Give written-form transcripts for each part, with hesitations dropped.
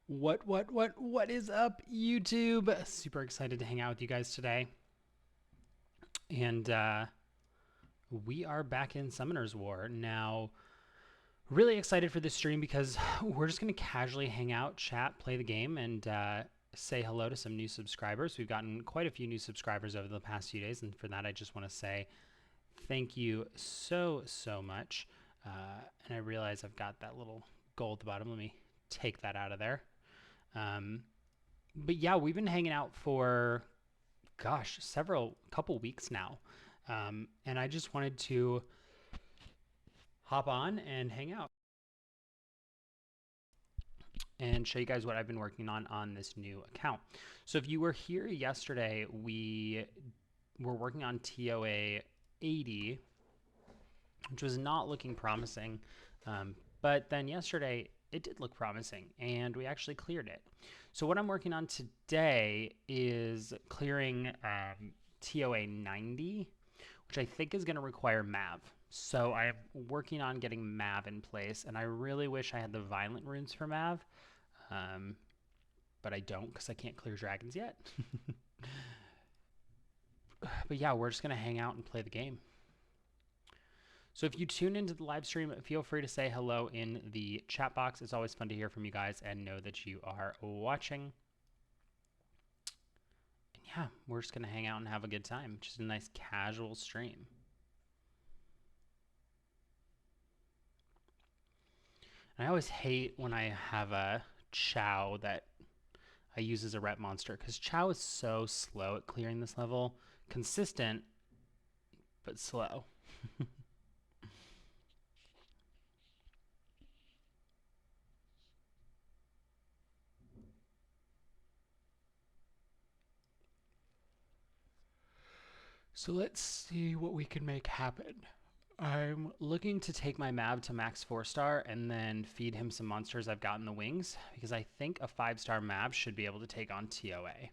What is up, YouTube? Super excited to hang out with you guys today. And we are back in Summoner's War. Now, really excited for this stream because we're just going to casually hang out, chat, play the game, and say hello to some new subscribers. We've gotten quite a few new subscribers over the past few days, and for that, I just want to say thank you so much. And I realize I've got that little goal at the bottom. Let me take that out of there. But yeah, we've been hanging out for, gosh, couple weeks now. And I just wanted to hop on and hang out and show you guys what I've been working on this new account. So if you were here yesterday, we were working on TOA 80, which was not looking promising. But then yesterday, it did look promising, and we actually cleared it. So what I'm working on today is clearing TOA 90, which I think is going to require MAV. So I am working on getting MAV in place, and I really wish I had the Violent runes for MAV, but I don't because I can't clear dragons yet. But yeah, we're just going to hang out and play the game. So if you tune into the live stream, feel free to say hello in the chat box. It's always fun to hear from you guys and know that you are watching. And yeah, we're just going to hang out and have a good time. Just a nice casual stream. And I always hate when I have a Chow that I use as a rep monster because Chow is so slow at clearing this level. Consistent, but slow. So let's see what we can make happen. I'm looking to take my Mav to max 4-star and then feed him some monsters I've got in the wings because I think a 5-star Mav should be able to take on TOA.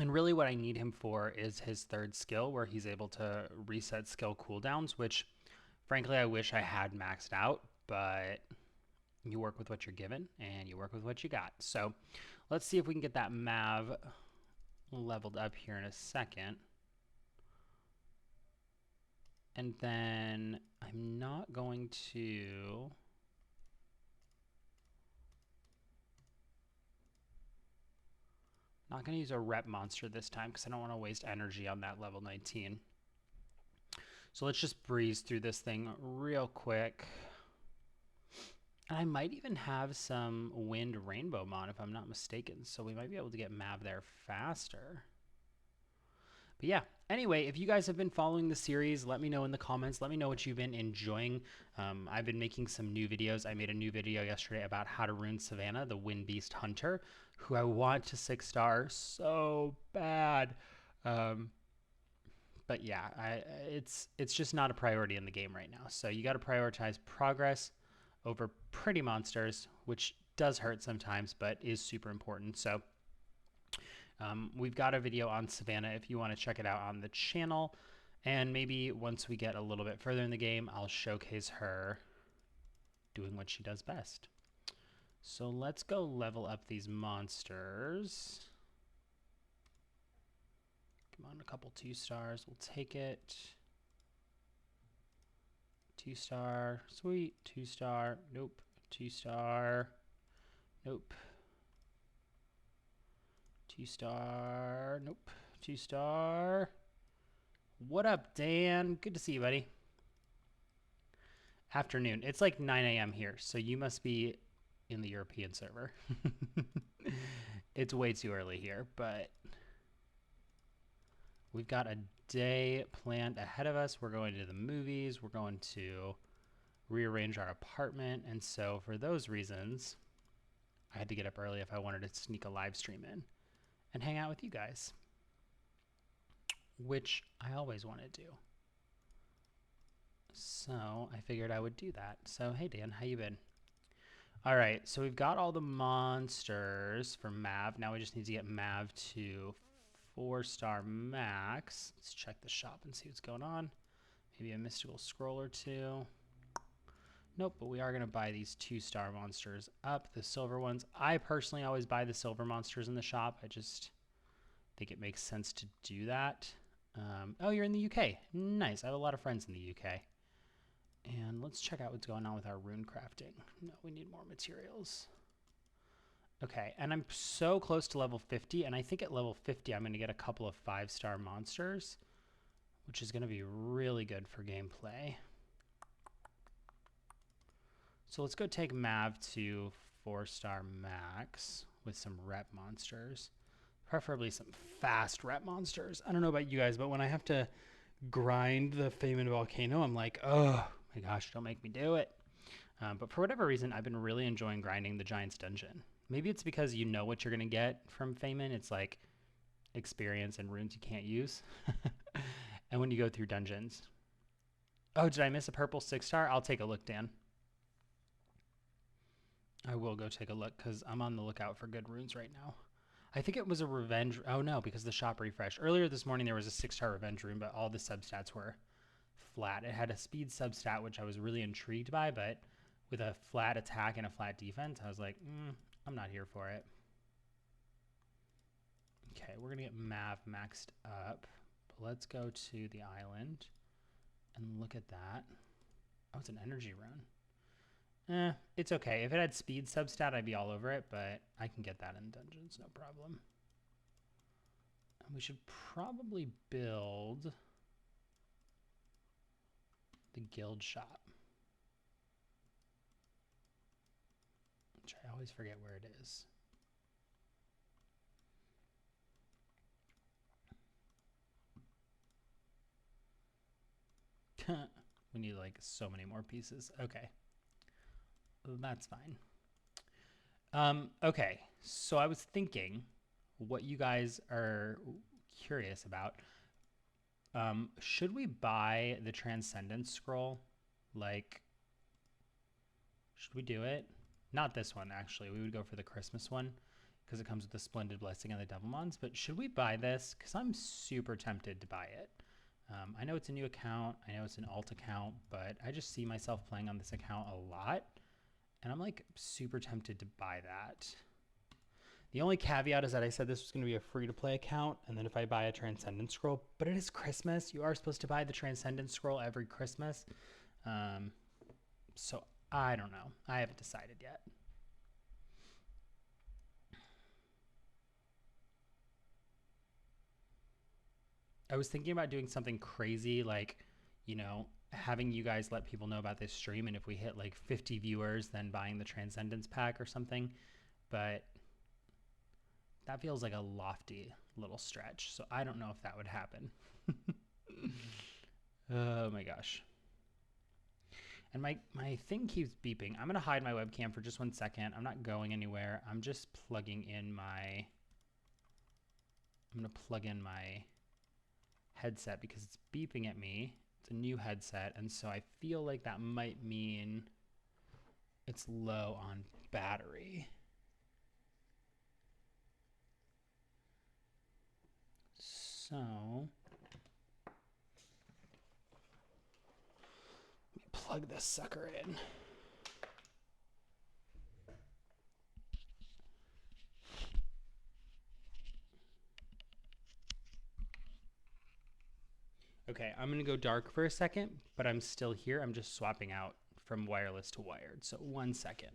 And really what I need him for is his 3rd skill where he's able to reset skill cooldowns, which frankly I wish I had maxed out, but you work with what you're given and you work with what you got. So let's see if we can get that Mav leveled up here in a second. And then I'm not going to use a rep monster this time because I don't want to waste energy on that level 19. So let's just breeze through this thing real quick. And I might even have some Wind Rainbow Mon if I'm not mistaken. So we might be able to get Mav there faster. But yeah, anyway, if you guys have been following the series, let me know in the comments. Let me know what you've been enjoying. I've been making some new videos. I made a new video yesterday about how to rune Savannah, the Wind Beast Hunter, who I want to 6-star so bad. But yeah, it's just not a priority in the game right now. So you got to prioritize progress over pretty monsters, which does hurt sometimes, but is super important. So we've got a video on Savannah if you want to check it out on the channel. And maybe once we get a little bit further in the game, I'll showcase her doing what she does best. So let's go level up these monsters. Come on, a couple 2-stars. We'll take it. 2-star. Sweet. 2-star. Nope. 2-star. Nope. 2-star. Nope. 2-star. What up, Dan? Good to see you, buddy. Afternoon. It's like 9 a.m. here, so you must be in the European server. It's way too early here, but we've got a day planned ahead of us. We're going to the movies. We're going to rearrange our apartment. And so for those reasons, I had to get up early if I wanted to sneak a live stream in and hang out with you guys, which I always want to do. So I figured I would do that. So hey Dan, how you been? All right, so we've got all the monsters for Mav. Now we just need to get Mav to 4-star max. Let's check the shop and see what's going on. Maybe a mystical scroll or two. Nope, but we are going to buy these 2-star monsters up, the silver ones. I personally always buy the silver monsters in the shop. I just think it makes sense to do that. Oh, you're in the UK. Nice. I have a lot of friends in the UK. And let's check out what's going on with our rune crafting. No, we need more materials. Okay, and I'm so close to level 50, and I think at level 50 I'm going to get a couple of 5-star monsters, which is going to be really good for gameplay. So let's go take Mav to 4-star max with some rep monsters. Preferably some fast rep monsters. I don't know about you guys, but when I have to grind the Fayman Volcano, I'm like, oh my gosh, don't make me do it. But for whatever reason, I've been really enjoying grinding the Giant's Dungeon. Maybe it's because you know what you're going to get from Fayman. It's like experience and runes you can't use. And when you go through dungeons. Oh, did I miss a purple 6-star? I'll take a look, Dan. I will go take a look because I'm on the lookout for good runes right now. I think it was a revenge. Oh no, because the shop refreshed. Earlier this morning there was a 6-star revenge rune, but all the substats were flat. It had a speed substat, which I was really intrigued by, but with a flat attack and a flat defense, I was like, I'm not here for it. Okay, we're going to get Mav maxed up. But let's go to the island and look at that. Oh, it's an energy rune. It's okay. If it had speed substat, I'd be all over it, but I can get that in dungeons, no problem. And we should probably build the guild shop, which I always forget where it is. We need like so many more pieces. Okay. That's fine. Okay, so I was thinking what you guys are curious about. Should we buy the Transcendence Scroll? Like, should we do it? Not this one, actually. We would go for the Christmas one because it comes with the Splendid Blessing and the Devilmons. But should we buy this? Because I'm super tempted to buy it. I know it's a new account. I know it's an alt account, but I just see myself playing on this account a lot. And I'm like super tempted to buy that. The only caveat is that I said this was going to be a free-to-play account, and then if I buy a Transcendence Scroll, but it is Christmas. You are supposed to buy the Transcendence Scroll every Christmas. So I don't know. I haven't decided yet. I was thinking about doing something crazy like, you know, having you guys let people know about this stream, and if we hit like 50 viewers, then buying the Transcendence pack or something. But that feels like a lofty little stretch, so I don't know if that would happen. Oh my gosh. And my thing keeps beeping. I'm going to hide my webcam for just 1 second. I'm not going anywhere. I'm just plugging in my... I'm going to plug in my headset because it's beeping at me. It's a new headset, and so I feel like that might mean it's low on battery. So... plug this sucker in. Okay, I'm going to go dark for a second, but I'm still here. I'm just swapping out from wireless to wired. So 1 second.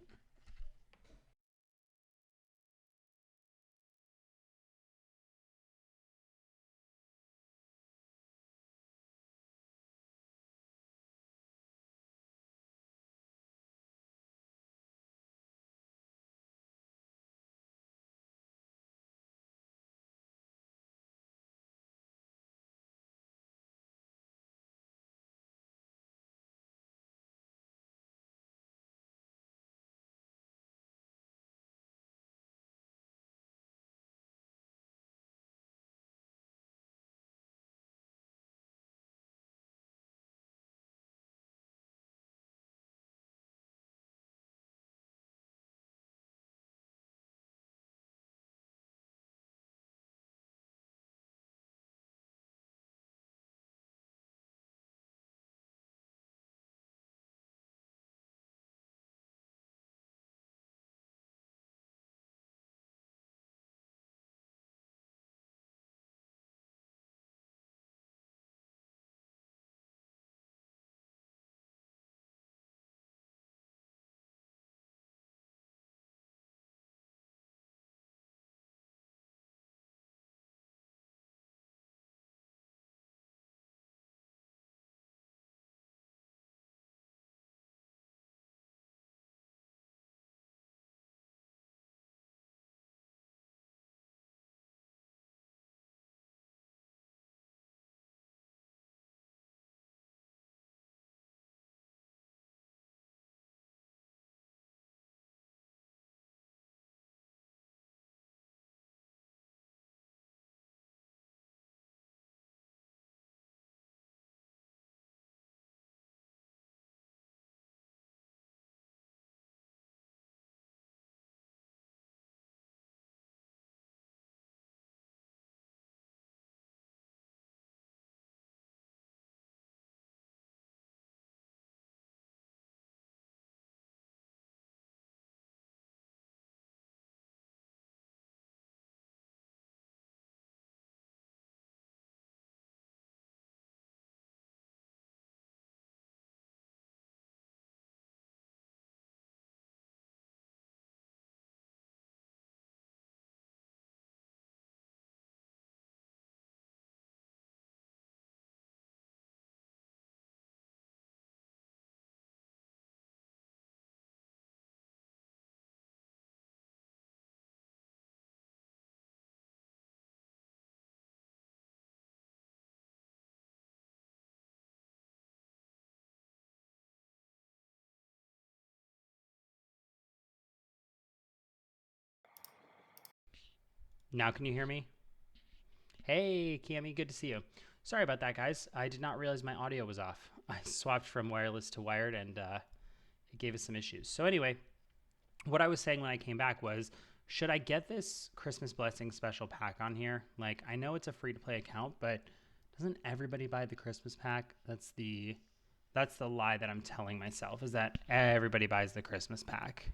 Now can you hear me? Hey, Cami, good to see you. Sorry about that, guys. I did not realize my audio was off. I swapped from wireless to wired, and it gave us some issues. So anyway, what I was saying when I came back was, should I get this Christmas Blessing special pack on here? Like, I know it's a free-to-play account, but doesn't everybody buy the Christmas pack? That's the lie that I'm telling myself, is that everybody buys the Christmas pack.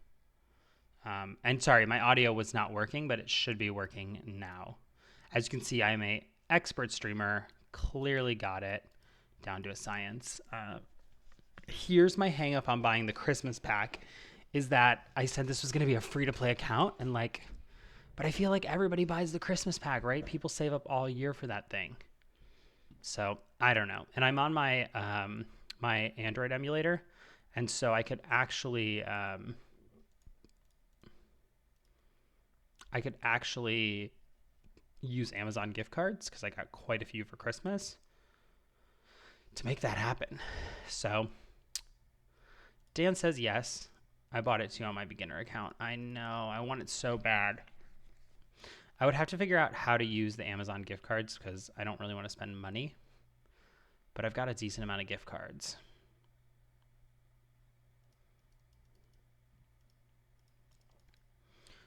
And sorry, my audio was not working, but it should be working now. As you can see, I'm a expert streamer. Clearly got it down to a science. Here's my hang up on buying the Christmas pack, is that I said this was going to be a free-to-play account, and but I feel like everybody buys the Christmas pack, right? People save up all year for that thing. So I don't know. And I'm on my my Android emulator, and so I could actually use Amazon gift cards, because I got quite a few for Christmas, to make that happen. So Dan says yes. I bought it too on my beginner account. I know. I want it so bad. I would have to figure out how to use the Amazon gift cards, because I don't really want to spend money. But I've got a decent amount of gift cards.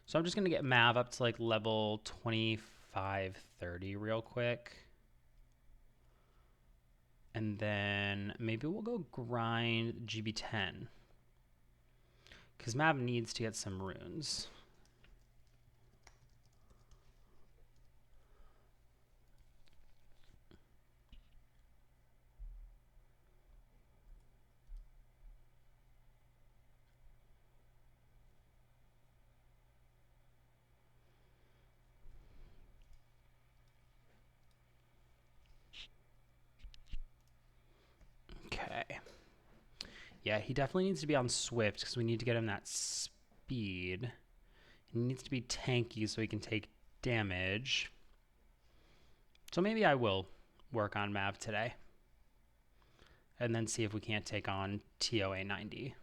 So I'm just going to get Mav up to like level 25, 30 real quick. And then maybe we'll go grind GB10, because Mav needs to get some runes. Okay. Yeah, he definitely needs to be on Swift, because we need to get him that speed. He needs to be tanky so he can take damage. So maybe I will work on Mav today, and then see if we can't take on TOA 90.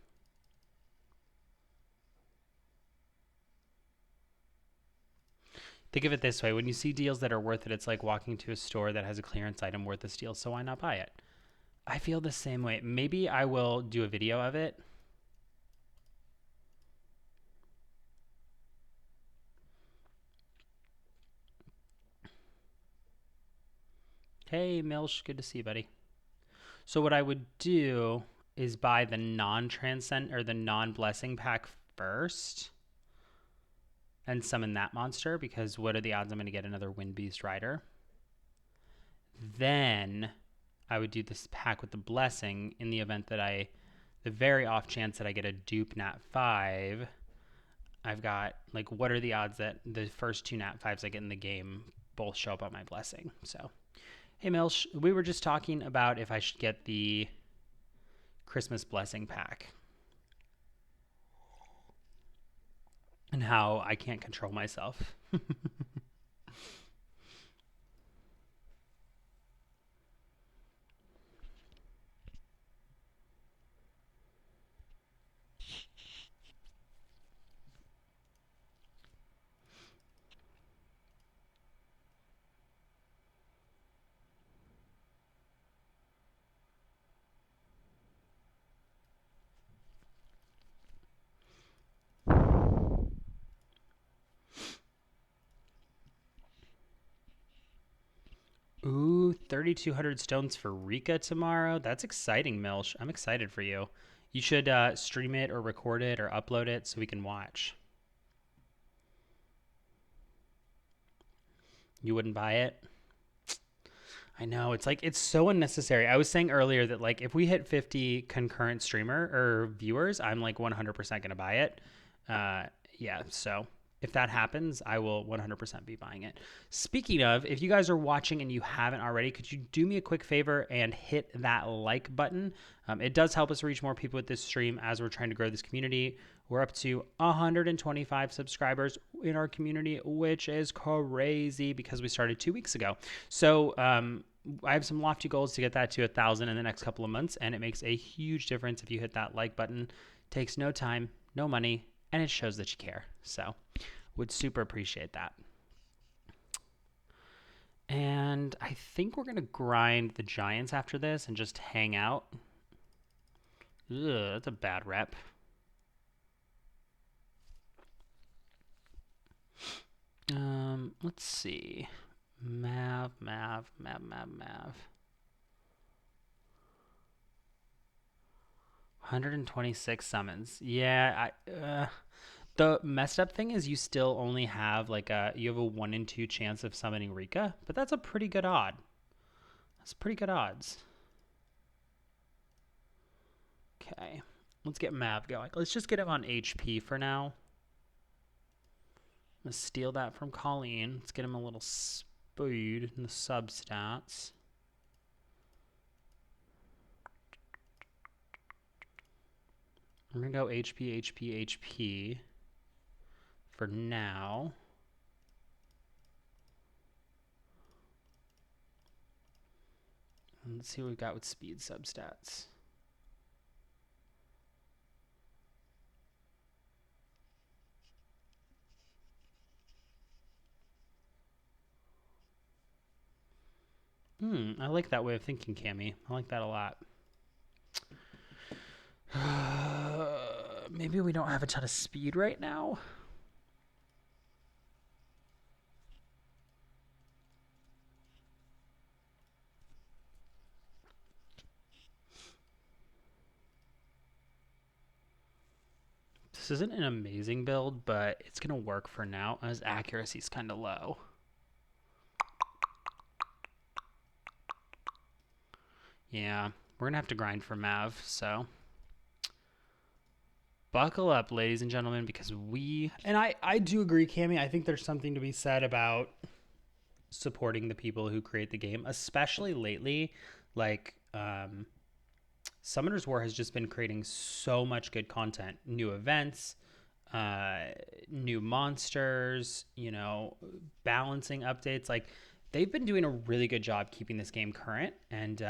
Think of it this way. When you see deals that are worth it, it's like walking to a store that has a clearance item worth a steal, so why not buy it? I feel the same way. Maybe I will do a video of it. Hey, Milsh, good to see you, buddy. So what I would do is buy the non-transcend or the non-blessing pack first and summon that monster, because what are the odds I'm going to get another Wind Beast Rider? Then I would do this pack with the blessing in the event that the very off chance that I get a dupe Nat 5. I've got, like, what are the odds that the first two Nat 5s I get in the game both show up on my blessing? So, hey Milsh, we were just talking about if I should get the Christmas blessing pack and how I can't control myself. Ooh, 3,200 stones for Rika tomorrow. That's exciting, Milsh. I'm excited for you. You should stream it or record it or upload it so we can watch. You wouldn't buy it? I know. It's like, it's so unnecessary. I was saying earlier that, like, if we hit 50 concurrent streamer or viewers, I'm like 100% going to buy it. Yeah, so if that happens, I will 100% be buying it. Speaking of, if you guys are watching and you haven't already, could you do me a quick favor and hit that like button? It does help us reach more people with this stream as we're trying to grow this community. We're up to 125 subscribers in our community, which is crazy because we started 2 weeks ago. So I have some lofty goals to get that to 1,000 in the next couple of months, and it makes a huge difference if you hit that like button. It takes no time, no money, and it shows that you care. So would super appreciate that. And I think we're going to grind the Giants after this and just hang out. Ugh, that's a bad rep. Let's see. Mav. 126 summons. Yeah, the messed up thing is you still only have you have a 1 in 2 chance of summoning Rika, but that's a pretty good odd. That's pretty good odds. Okay, let's get Mav going. Let's just get him on HP for now. I'm gonna steal that from Colleen. Let's get him a little speed in the substats. We're gonna go HP for now. And let's see what we've got with speed substats. I like that way of thinking, Cammy. I like that a lot. Maybe we don't have a ton of speed right now. This isn't an amazing build, but it's going to work for now. His accuracy is kind of low. Yeah, we're going to have to grind for Mav, so buckle up, ladies and gentlemen, because I do agree, Cammy. I think there's something to be said about supporting the people who create the game, especially lately. Summoner's War has just been creating so much good content, new events, new monsters, balancing updates. Like, they've been doing a really good job keeping this game current, and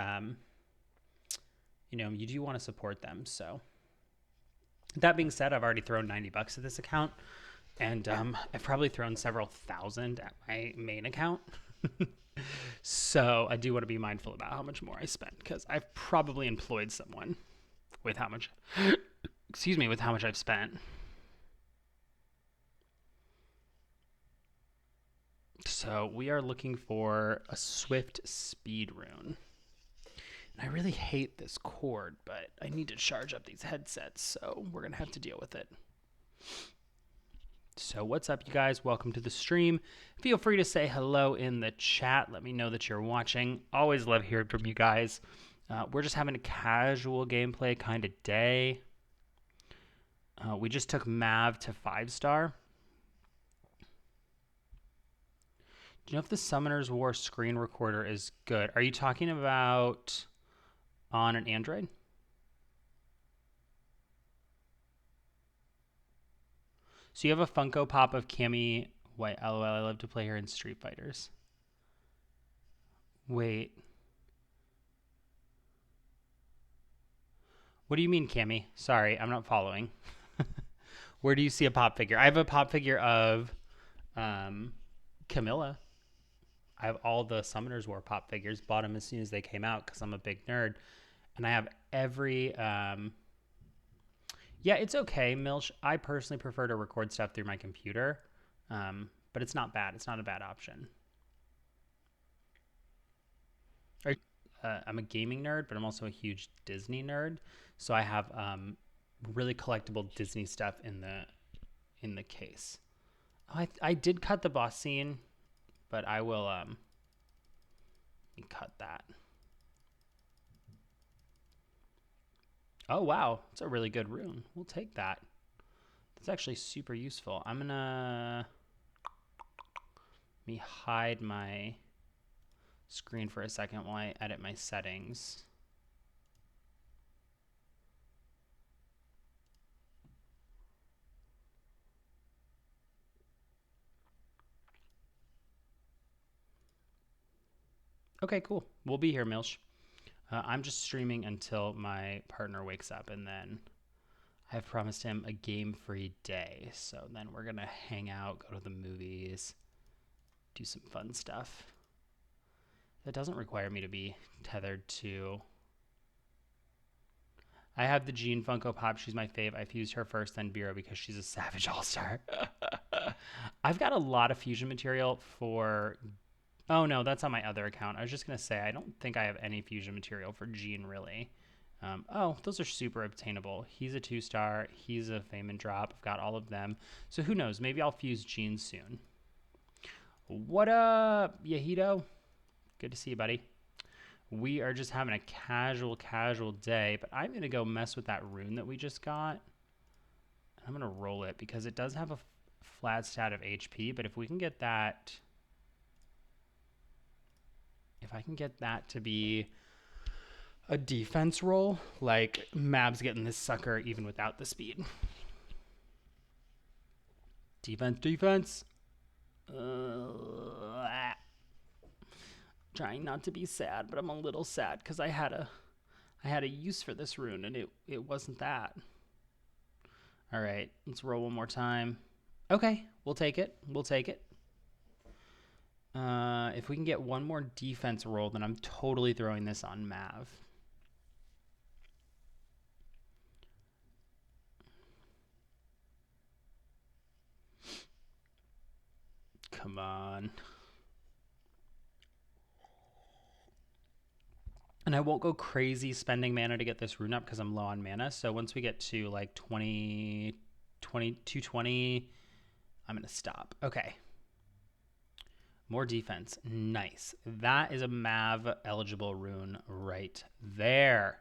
you do want to support them. So that being said, I've already thrown $90 at this account, and I've probably thrown several thousand at my main account. So I do want to be mindful about how much more I spend, because I've probably employed someone with how much I've spent. So we are looking for a Swift Speed rune. And I really hate this cord, but I need to charge up these headsets, so we're going to have to deal with it. So what's up, you guys? Welcome to the stream. Feel free to say hello in the chat. Let me know that you're watching. Always love hearing from you guys. We're just having a casual gameplay kind of day. We just took Mav to 5-star. Do you know if the Summoner's War screen recorder is good? Are you talking about on an Android? So you have a Funko Pop of Cammy White. LOL, I love to play her in Street Fighters. Wait. What do you mean, Cammy? Sorry, I'm not following. Where do you see a pop figure? I have a pop figure of Camilla. I have all the Summoners War pop figures. Bought them as soon as they came out because I'm a big nerd. And I have every... Yeah, it's okay, Milch. I personally prefer to record stuff through my computer, but it's not bad. It's not a bad option. I'm a gaming nerd, but I'm also a huge Disney nerd. So I have really collectible Disney stuff in the case. I did cut the boss scene, but I will cut that. Oh, wow. It's a really good rune. We'll take that. That's actually super useful. I'm going to... Let me hide my screen for a second while I edit my settings. Okay, cool. We'll be here, Milsh. I'm just streaming until my partner wakes up, and then I've promised him a game-free day. So then we're going to hang out, go to the movies, do some fun stuff. That doesn't require me to be tethered to... I have the Jean Funko Pop. She's my fave. I fused her first, then Biro because she's a savage all-star. I've got a lot of fusion material for... Oh, no, that's on my other account. I was just going to say, I don't think I have any fusion material for Jean, really. Oh, those are super obtainable. He's a 2-star. He's a Fame and Drop. I've got all of them. So who knows? Maybe I'll fuse Jean soon. What up, Yahito? Good to see you, buddy. We are just having a casual day, but I'm going to go mess with that rune that we just got. I'm going to roll it because it does have a flat stat of HP, but if we can get that... If I can get that to be a defense roll, like Mav's getting this sucker even without the speed. Defense. Trying not to be sad, but I'm a little sad because I had a use for this rune and it wasn't that. All right, let's roll one more time. Okay, we'll take it. If we can get one more defense roll, then I'm totally throwing this on Mav. Come on. And I won't go crazy spending mana to get this rune up because I'm low on mana. So once we get to like 220, I'm going to stop. Okay. More defense. Nice. That is a Mav eligible rune right there.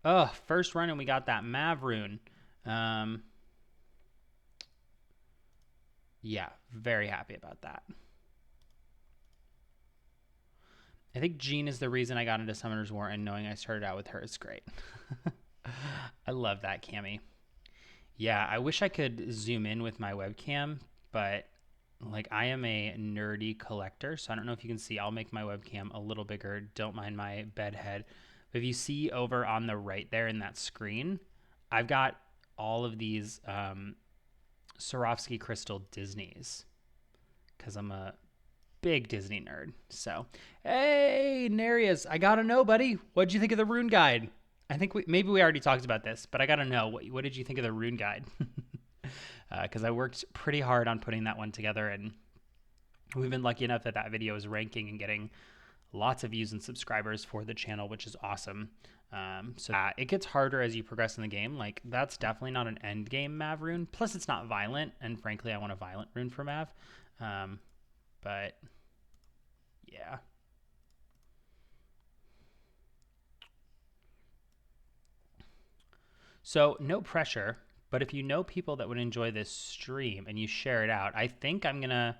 Oh, first run and we got that Mav rune. Yeah, very happy about that. I think Jean is the reason I got into Summoner's War, and knowing I started out with her is great. I love that, Cammy. Yeah, I wish I could zoom in with my webcam, but like I am a nerdy collector, so I don't know if you can see. I'll make my webcam a little bigger. Don't mind my bed head. But if you see over on the right there in that screen, I've got all of these Swarovski crystal Disneys because I'm a big Disney nerd. So, hey, Nereus, I gotta know, buddy. What'd you think of the rune guide? I think maybe we already talked about this, but I gotta know, what did you think of the rune guide? Because I worked pretty hard on putting that one together, and we've been lucky enough that that video is ranking and getting lots of views and subscribers for the channel, which is awesome. So it gets harder as you progress in the game. Like, that's definitely not an end game Mav rune. Plus, it's not violent, and frankly, I want a violent rune for Mav. But yeah. So no pressure, but if you know people that would enjoy this stream and you share it out, I think I'm going to...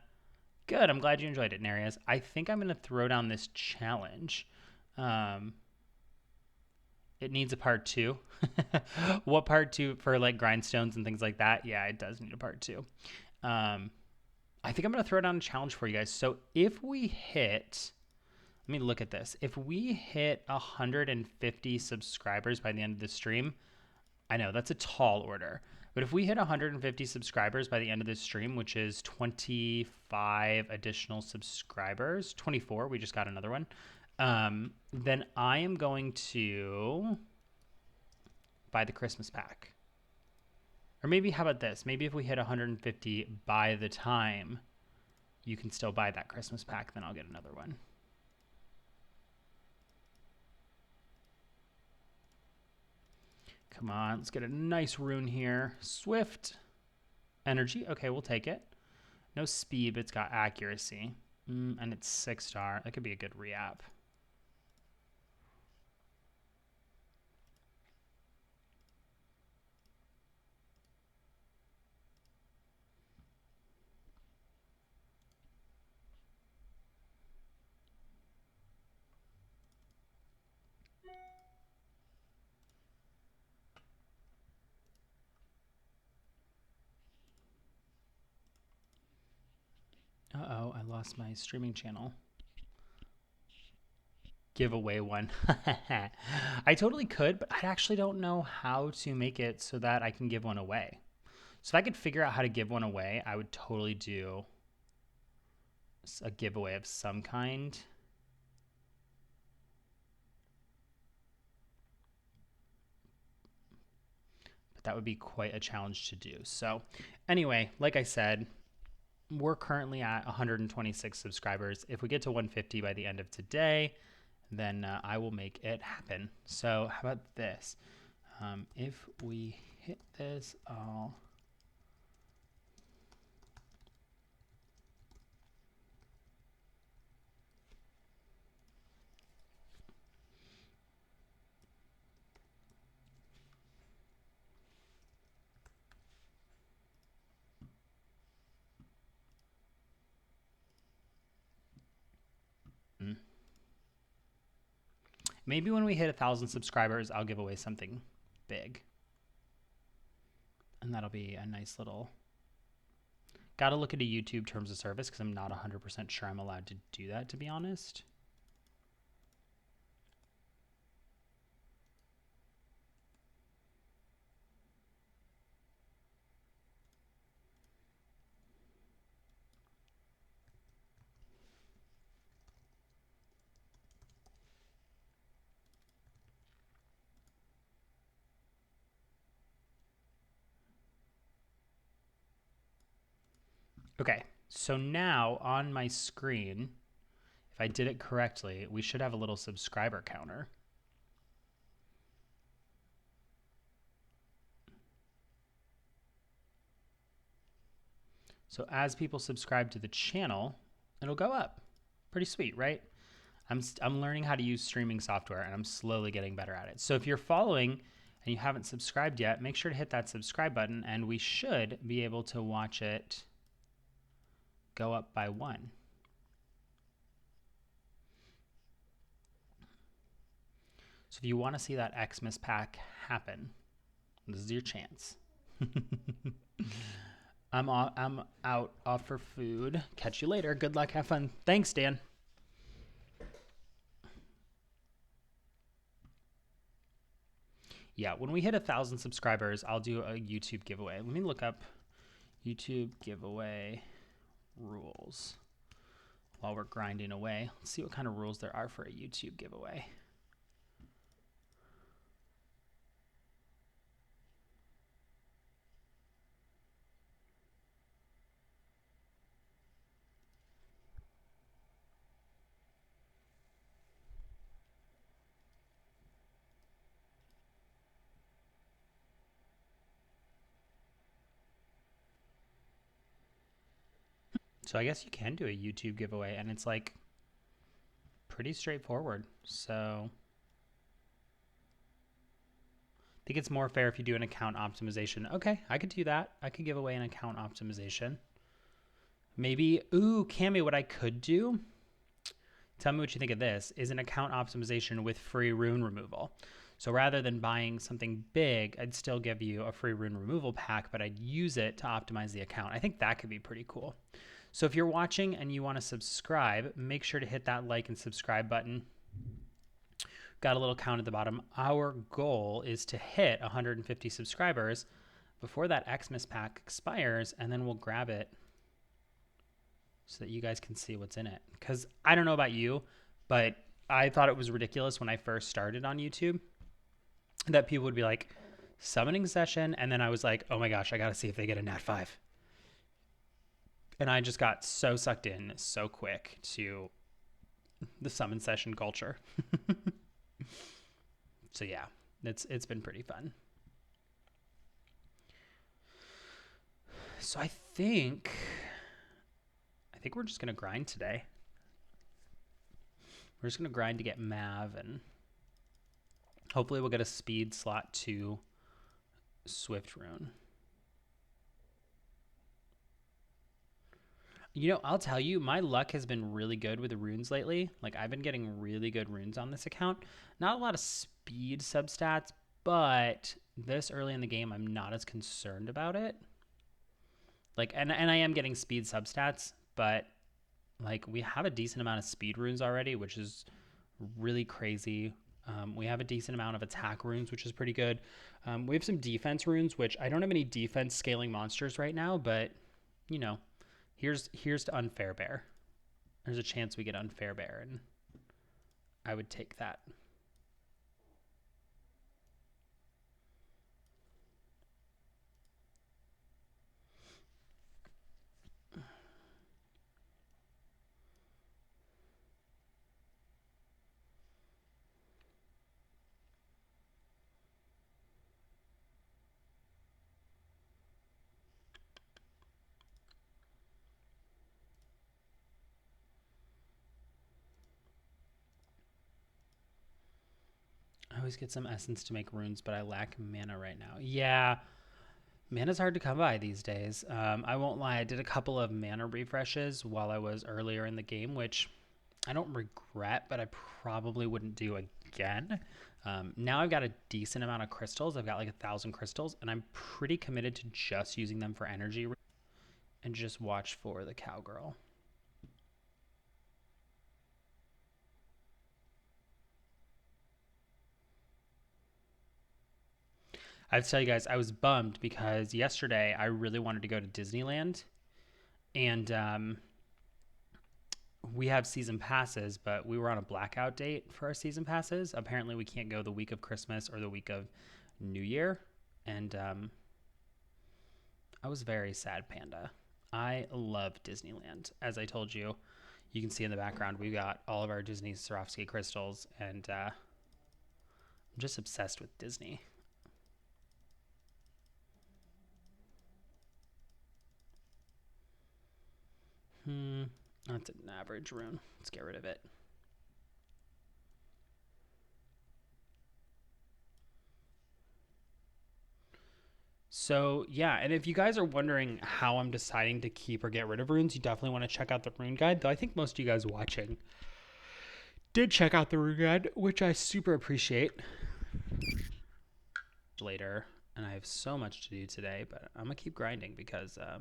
Good, I'm glad you enjoyed it, Nereus. I think I'm going to throw down this challenge. It needs a part 2. What part 2 for like grindstones and things like that? Yeah, it does need a part 2. I think I'm going to throw down a challenge for you guys. So if we hit... Let me look at this. If we hit 150 subscribers by the end of the stream... I know, that's a tall order. But if we hit 150 subscribers by the end of this stream, which is 25 additional subscribers, 24, we just got another one, then I am going to buy the Christmas pack. Or maybe, how about this? Maybe if we hit 150 by the time you can still buy that Christmas pack, then I'll get another one. Come on, let's get a nice rune here. Swift energy. Okay, we'll take it. No speed, but it's got accuracy. And it's 6-star. That could be a good re-app. Uh-oh, I lost my streaming channel. Giveaway one. I totally could, but I actually don't know how to make it so that I can give one away. So if I could figure out how to give one away, I would totally do a giveaway of some kind. that would be quite a challenge to do. So anyway, like I said, we're currently at 126 subscribers. If we get to 150 by the end of today, then I will make it happen. So how about this? If we hit this, I'll... Maybe when we hit 1,000 subscribers, I'll give away something big. And that'll be a nice little... Got to look at a YouTube terms of service because I'm not 100% sure I'm allowed to do that, to be honest. Okay, so now on my screen, if I did it correctly, we should have a little subscriber counter. So as people subscribe to the channel, it'll go up. Pretty sweet, right? I'm learning how to use streaming software, and I'm slowly getting better at it. So if you're following and you haven't subscribed yet, make sure to hit that subscribe button, and we should be able to watch it go up by 1. So if you want to see that Xmas pack happen, this is your chance. I'm out off for food. Catch you later. Good luck. Have fun. Thanks, Dan. Yeah, when we hit 1,000 subscribers, I'll do a YouTube giveaway. Let me look up YouTube giveaway rules while we're grinding away. Let's see what kind of rules there are for a YouTube giveaway. So I guess you can do a YouTube giveaway, and it's like pretty straightforward. So I think it's more fair if you do an account optimization. Okay, I could do that. I could give away an account optimization. Maybe, ooh, Cami, what I could do, tell me what you think of this, is an account optimization with free rune removal. So rather than buying something big, I'd still give you a free rune removal pack, but I'd use it to optimize the account. I think that could be pretty cool. So if you're watching and you want to subscribe, make sure to hit that like and subscribe button. Got a little count at the bottom. Our goal is to hit 150 subscribers before that Xmas pack expires, and then we'll grab it so that you guys can see what's in it. Because I don't know about you, but I thought it was ridiculous when I first started on YouTube that people would be like, summoning session, and then I was like, oh my gosh, I got to see if they get a Nat 5. And I just got so sucked in so quick to the summon session culture. So yeah, it's been pretty fun. So I think we're just gonna grind today. We're just gonna grind to get Mav, and hopefully we'll get a speed slot to Swift Rune. You know, I'll tell you, my luck has been really good with the runes lately. Like, I've been getting really good runes on this account. Not a lot of speed substats, but this early in the game, I'm not as concerned about it. Like, and I am getting speed substats, but like, we have a decent amount of speed runes already, which is really crazy. We have a decent amount of attack runes, which is pretty good. We have some defense runes, which I don't have any defense scaling monsters right now, but you know, here's to Unfair Bear. There's a chance we get Unfair Bear, and I would take that. always get some essence to make runes, but I lack mana right now. Yeah, mana's hard to come by these days. I won't lie, I did a couple of mana refreshes while I was earlier in the game, which I don't regret, but I probably wouldn't do again. Now I've got a decent amount of crystals. I've got like 1,000 crystals, and I'm pretty committed to just using them for energy. And just watch for the cowgirl. I have to tell you guys, I was bummed because yesterday I really wanted to go to Disneyland, and we have season passes, but we were on a blackout date for our season passes. Apparently, we can't go the week of Christmas or the week of New Year, and I was very sad, Panda. I love Disneyland. As I told you, you can see in the background, we got all of our Disney Swarovski crystals, and I'm just obsessed with Disney. That's an average rune. Let's get rid of it. So yeah, and if you guys are wondering how I'm deciding to keep or get rid of runes, you definitely want to check out the rune guide. Though I think most of you guys watching did check out the rune guide, which I super appreciate. Later, and I have so much to do today, but I'm gonna keep grinding because I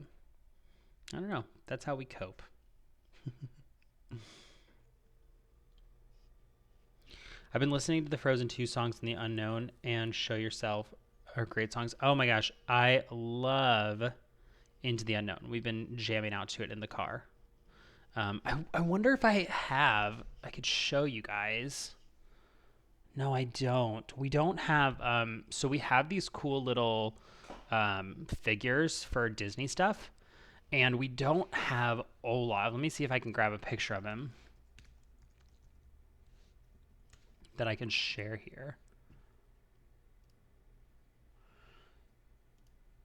don't know. That's how we cope. I've been listening to the Frozen 2 songs in the Unknown and Show Yourself are great songs. Oh my gosh, I love Into the Unknown. We've been jamming out to it in the car. I wonder if I could show you guys. No, I don't. We don't have, so we have these cool little figures for Disney stuff, and we don't have Olaf. Let me see if I can grab a picture of him that I can share here.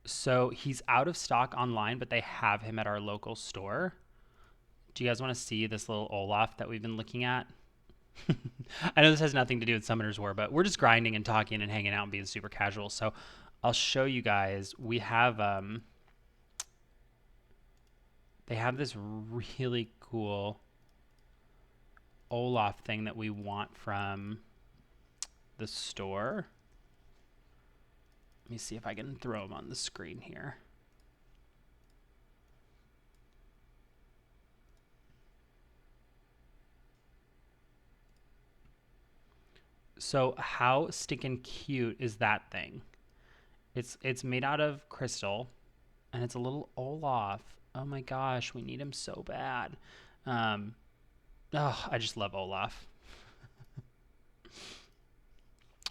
So he's out of stock online, but they have him at our local store. Do you guys want to see this little Olaf that we've been looking at? I know this has nothing to do with Summoner's War, but we're just grinding and talking and hanging out and being super casual. So I'll show you guys. We have they have this really cool Olaf thing that we want from the store. Let me see if I can throw him on the screen here. So how stinking cute is that thing? It's made out of crystal, and it's a little Olaf. Oh my gosh, we need him so bad. I just love Olaf.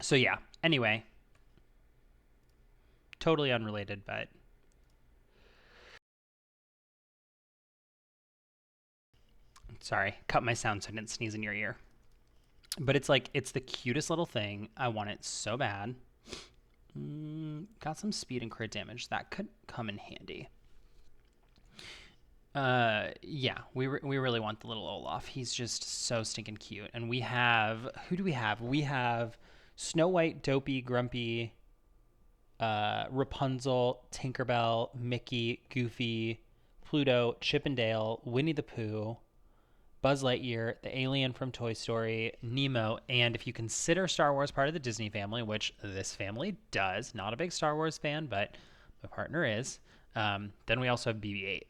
So yeah, anyway, totally unrelated, but sorry, cut my sound so I didn't sneeze in your ear. But it's like, it's the cutest little thing. I want it so bad. Got some speed and crit damage. That could come in handy. Yeah, we really want the little Olaf. He's just so stinking cute. And we have, who do we have? We have Snow White, Dopey, Grumpy, Rapunzel, Tinkerbell, Mickey, Goofy, Pluto, Chip and Dale, Winnie the Pooh, Buzz Lightyear, the alien from Toy Story, Nemo, and if you consider Star Wars part of the Disney family, which this family does, not a big Star Wars fan, but my partner is, then we also have BB-8.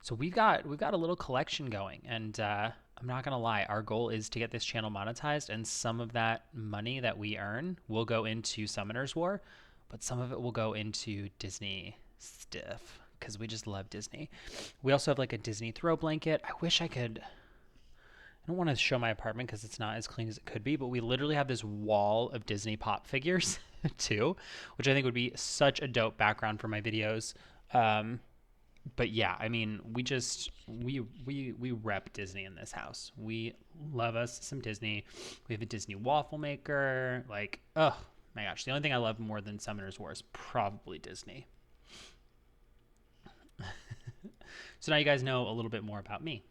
So we've got a little collection going, and I'm not gonna lie, our goal is to get this channel monetized, and some of that money that we earn will go into Summoner's War, but some of it will go into Disney stuff because we just love Disney. We also have like a Disney throw blanket. I wish I could. I don't want to show my apartment because it's not as clean as it could be, but we literally have this wall of Disney pop figures too, which I think would be such a dope background for my videos. But yeah, I mean, we rep Disney in this house. We love us some Disney. We have a Disney waffle maker. Like, oh my gosh, the only thing I love more than Summoner's War is probably Disney. So now you guys know a little bit more about me.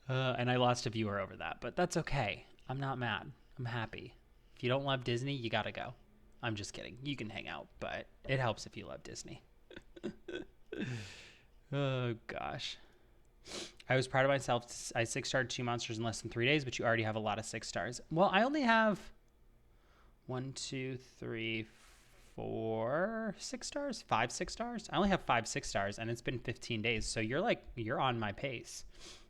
And I lost a viewer over that, but that's okay. I'm not mad. I'm happy. If you don't love Disney, you gotta go. I'm just kidding. You can hang out, but it helps if you love Disney. Oh, gosh. I was proud of myself. I 6-starred 2 monsters in less than 3 days, but you already have a lot of 6 stars. Well, I only have 1, 2, 3, 4, 6 stars? 5, 6 stars? I only have 5, 6 stars, and it's been 15 days. So you're on my pace.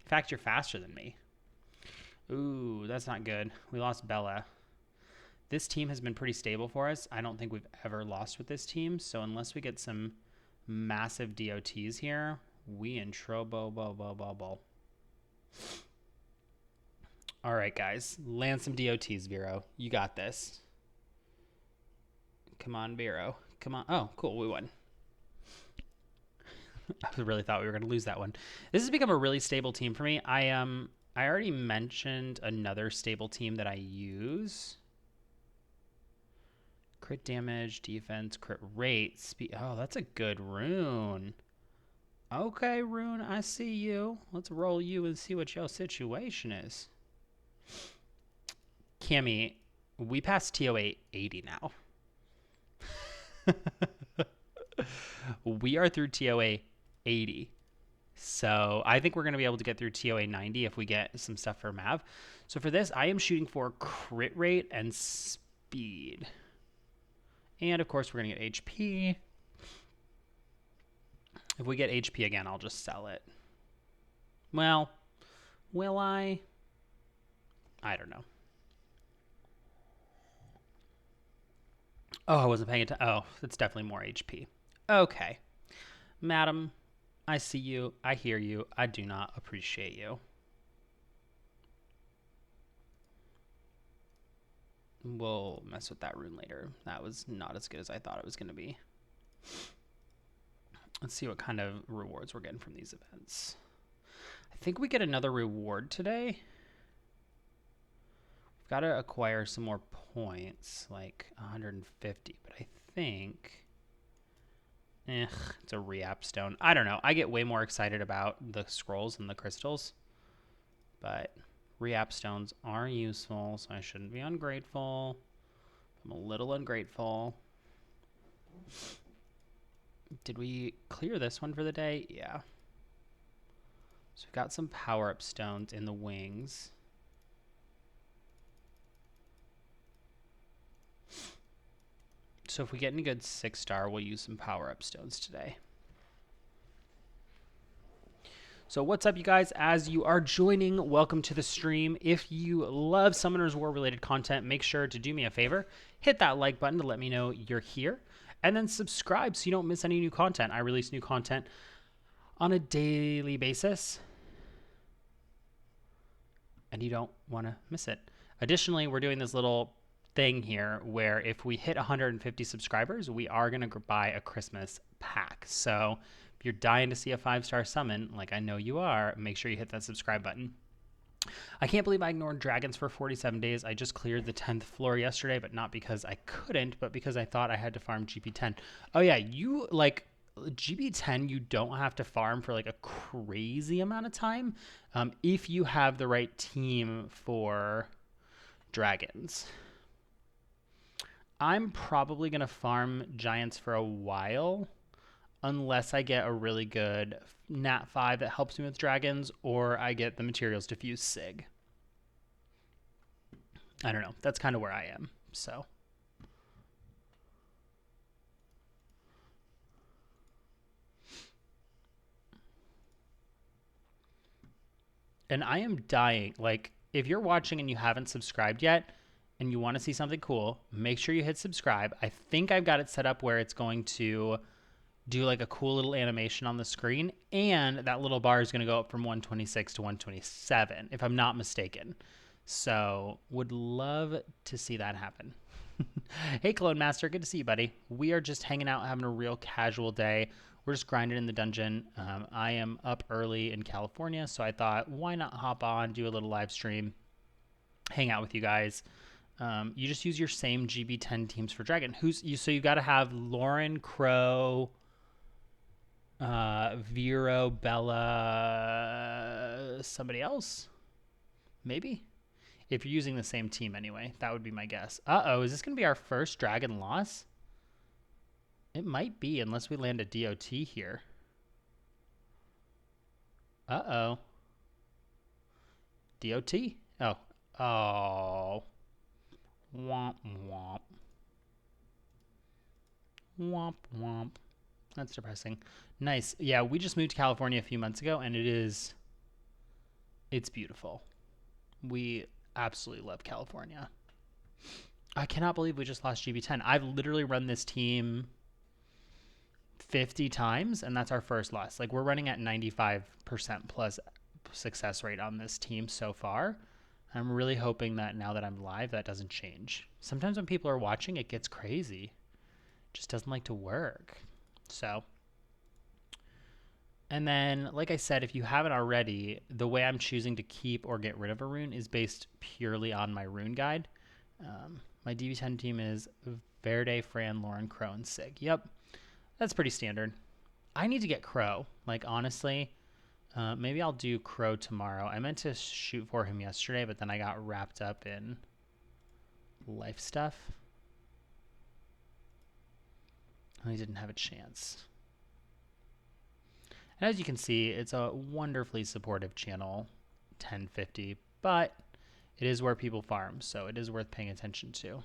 In fact, you're faster than me. Ooh, that's not good. We lost Bella. This team has been pretty stable for us. I don't think we've ever lost with this team. So unless we get some massive DOTs here, we in trouble. All right, guys. Land some DOTs, Vero. You got this. Come on, Vero. Come on. Oh, cool. We won. I really thought we were going to lose that one. This has become a really stable team for me. I already mentioned another stable team that I use. Crit damage, defense, crit rate, speed. Oh, that's a good rune. Okay, rune, I see you. Let's roll you and see what your situation is. Cammy, we passed TOA 80 now. We are through TOA 80. So I think we're going to be able to get through TOA 90 if we get some stuff for Mav. So for this, I am shooting for crit rate and speed. And of course, we're going to get HP. If we get HP again, I'll just sell it. Well, will I? I don't know. Oh, I wasn't paying attention. Oh, that's definitely more HP. Okay. Madam, I see you. I hear you. I do not appreciate you. We'll mess with that rune later. That was not as good as I thought it was going to be. Let's see what kind of rewards we're getting from these events. I think we get another reward today. We've got to acquire some more points, like 150, but I think... it's a re-app stone. I don't know. I get way more excited about the scrolls and the crystals, but re-app stones are useful, so I shouldn't be ungrateful. I'm a little ungrateful. Did we clear this one for the day? Yeah. So we've got some power-up stones in the wings. So if we get any good 6-star, we'll use some power-up stones today. So what's up, you guys? As you are joining, welcome to the stream. If you love Summoners War related content, make sure to do me a favor. Hit that like button to let me know you're here. And then subscribe so you don't miss any new content. I release new content on a daily basis, and you don't want to miss it. Additionally, we're doing this little thing here where if we hit 150 subscribers, we are going to buy a Christmas pack. So if you're dying to see a 5-star summon, like I know you are, make sure you hit that subscribe button. I can't believe I ignored dragons for 47 days. I just cleared the 10th floor yesterday, but not because I couldn't, but because I thought I had to farm GP10. Oh yeah, you like GP10, you don't have to farm for like a crazy amount of time if you have the right team for dragons. I'm probably going to farm giants for a while unless I get a really good Nat 5 that helps me with dragons, or I get the materials diffuse Sig. I don't know. That's kind of where I am. So and I am dying. Like, if you're watching and you haven't subscribed yet and you want to see something cool, make sure you hit subscribe. I think I've got it set up where it's going to do like a cool little animation on the screen, and that little bar is going to go up from 126 to 127 if I'm not mistaken. So would love to see that happen. Hey Clone Master, good to see you, buddy. We are just hanging out, having a real casual day. We're just grinding in the dungeon. I am up early in California, so I thought, why not hop on, do a little live stream, hang out with you guys. You just use your same GB10 teams for Dragon. So you got to have Lauren, Crow, Vero, Bella, somebody else, maybe. If you're using the same team anyway, that would be my guess. Uh-oh, is this going to be our first dragon loss? It might be, unless we land a DOT here. Uh-oh. DOT? Oh. Oh. Womp womp. Womp womp. That's depressing. Nice. Yeah, we just moved to California a few months ago, and it's beautiful. We absolutely love California. I cannot believe we just lost GB10. I've literally run this team 50 times, and that's our first loss. Like, we're running at 95% plus success rate on this team so far. I'm really hoping that now that I'm live, that doesn't change. Sometimes when people are watching, it gets crazy. It just doesn't like to work. So, and then, like I said, if you haven't already, the way I'm choosing to keep or get rid of a rune is based purely on my rune guide. My DB10 team is Verde, Fran, Lauren, Crow, and Sig. Yep, that's pretty standard. I need to get Crow. Like, honestly, maybe I'll do Crow tomorrow. I meant to shoot for him yesterday, but then I got wrapped up in life stuff. I didn't have a chance. And as you can see, it's a wonderfully supportive channel, 1050, but it is where people farm, so it is worth paying attention to.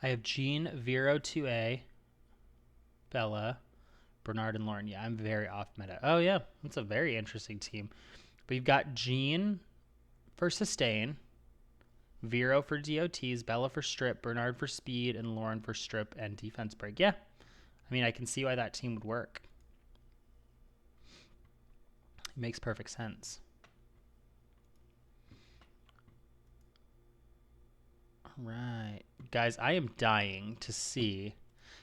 I have Jean, Vero 2A, Bella, Bernard, and Lauren. Yeah, I'm very off meta. Oh, yeah, that's a very interesting team. But you've got Jean for sustain, Vero for DOTs, Bella for strip, Bernard for speed, and Lauren for strip and defense break. Yeah, I mean, I can see why that team would work. It makes perfect sense. All right. Guys, I am dying to see,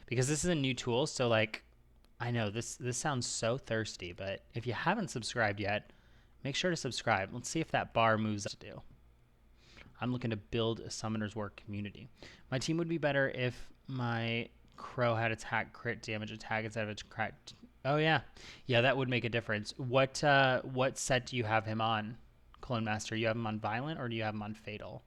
because this is a new tool, so like, I know this sounds so thirsty, but if you haven't subscribed yet, make sure to subscribe. Let's see if that bar moves to do. I'm looking to build a Summoner's War community. My team would be better if my Crow had attack, crit, damage, attack instead of a crit. Oh yeah, yeah, that would make a difference. What set do you have him on, Clone Master? You have him on Violent or do you have him on Fatal?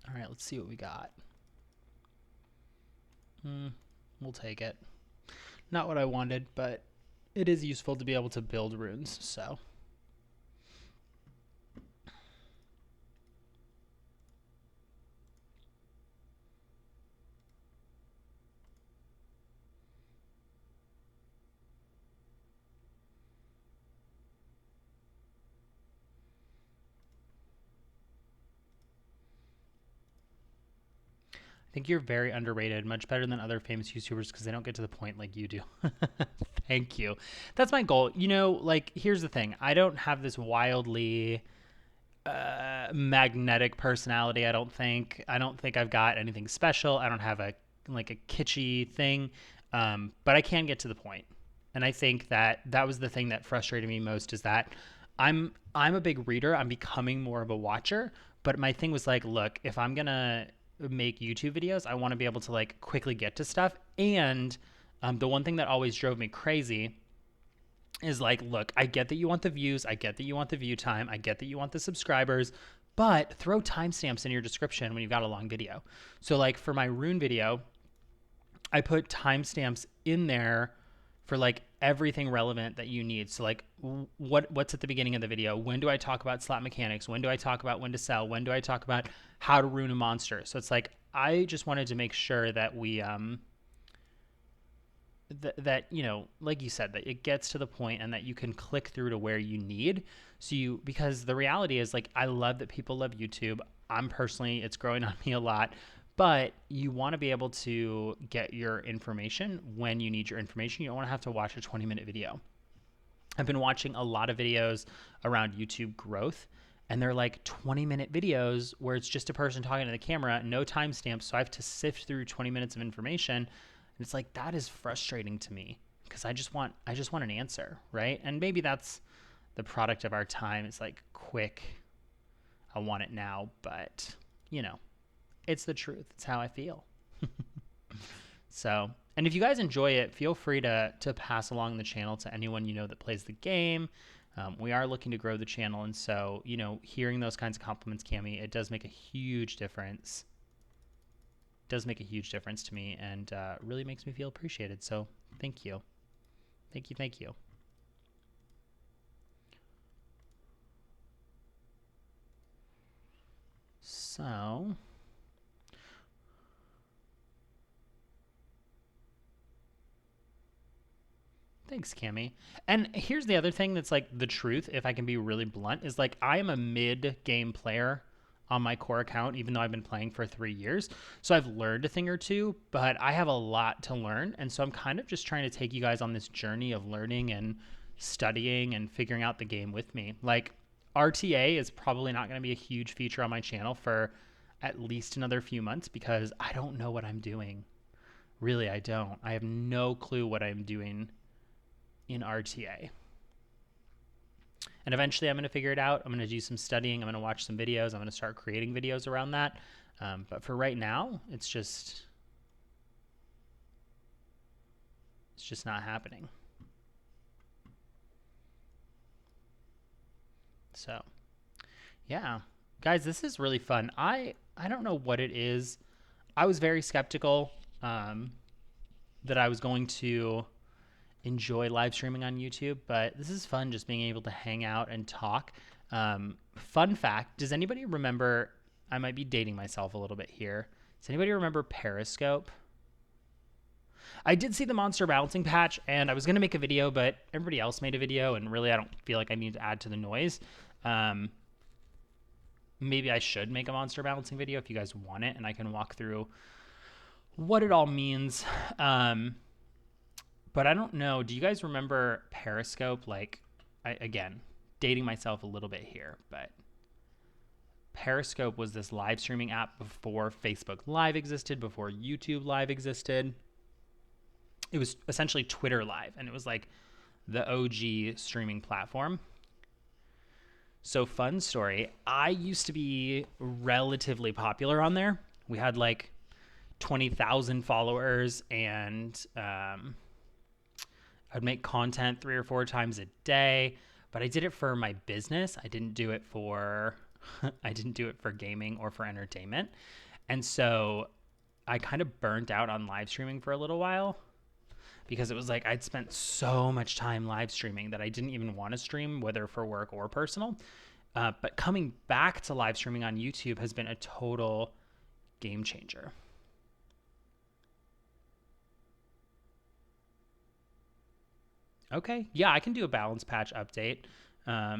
All right, let's see what we got. We'll take it. Not what I wanted, but it is useful to be able to build runes, so. I think you're very underrated, much better than other famous YouTubers because they don't get to the point like you do. Thank you. That's my goal. You know, like, here's the thing. I don't have this wildly magnetic personality, I don't think. I don't think I've got anything special. I don't have a kitschy thing, but I can get to the point. And I think that was the thing that frustrated me most, is that I'm a big reader. I'm becoming more of a watcher. But my thing was like, look, if I'm going to make YouTube videos, I want to be able to like quickly get to stuff. And the one thing that always drove me crazy is like, look, I get that you want the views, I get that you want the view time, I get that you want the subscribers, but throw timestamps in your description when you've got a long video. So like for my rune video, I put timestamps in there for like everything relevant that you need. So like what's at the beginning of the video? When do I talk about slot mechanics? When do I talk about when to sell? When do I talk about how to rune a monster? So it's like, I just wanted to make sure that we, that, you know, like you said, that it gets to the point and that you can click through to where you need. So because the reality is, like, I love that people love YouTube. I'm personally, it's growing on me a lot, but you want to be able to get your information when you need your information. You don't want to have to watch a 20-minute video. I've been watching a lot of videos around YouTube growth, and they're like 20-minute videos where it's just a person talking to the camera, no timestamps. So I have to sift through 20 minutes of information. And it's like, that is frustrating to me because I just want an answer, right? And maybe that's the product of our time. It's like quick, I want it now, but you know, it's the truth. It's how I feel. So, and if you guys enjoy it, feel free to pass along the channel to anyone you know that plays the game. We are looking to grow the channel, and so, you know, hearing those kinds of compliments, Cami, it does make a huge difference. It does make a huge difference to me, and really makes me feel appreciated. So, thank you. Thank you, thank you. So... Thanks, Cami. And here's the other thing that's like the truth, if I can be really blunt, is like I am a mid-game player on my core account, even though I've been playing for 3 years. So I've learned a thing or two, but I have a lot to learn. And so I'm kind of just trying to take you guys on this journey of learning and studying and figuring out the game with me. Like RTA is probably not going to be a huge feature on my channel for at least another few months because I don't know what I'm doing. Really, I don't. I have no clue what I'm doing in RTA. And eventually I'm going to figure it out. I'm going to do some studying. I'm going to watch some videos. I'm going to start creating videos around that. But for right now, it's just not happening. So, yeah. Guys, this is really fun. I don't know what it is. I was very skeptical that I was going to enjoy live streaming on YouTube, but this is fun just being able to hang out and talk. Fun fact, does anybody remember, I might be dating myself a little bit here. Does anybody remember Periscope? I did see the monster balancing patch and I was going to make a video, but everybody else made a video and really I don't feel like I need to add to the noise. Maybe I should make a monster balancing video if you guys want it and I can walk through what it all means. But I don't know. Do you guys remember Periscope? Like, again, dating myself a little bit here, but Periscope was this live streaming app before Facebook Live existed, before YouTube Live existed. It was essentially Twitter Live, and it was like the OG streaming platform. So, fun story. I used to be relatively popular on there. We had like 20,000 followers, and I'd make content 3 or 4 times a day, but I did it for my business. I didn't do it for gaming or for entertainment. And so I kind of burnt out on live streaming for a little while because it was like I'd spent so much time live streaming that I didn't even want to stream, whether for work or personal. But coming back to live streaming on YouTube has been a total game changer. Okay, yeah, I can do a balance patch update. I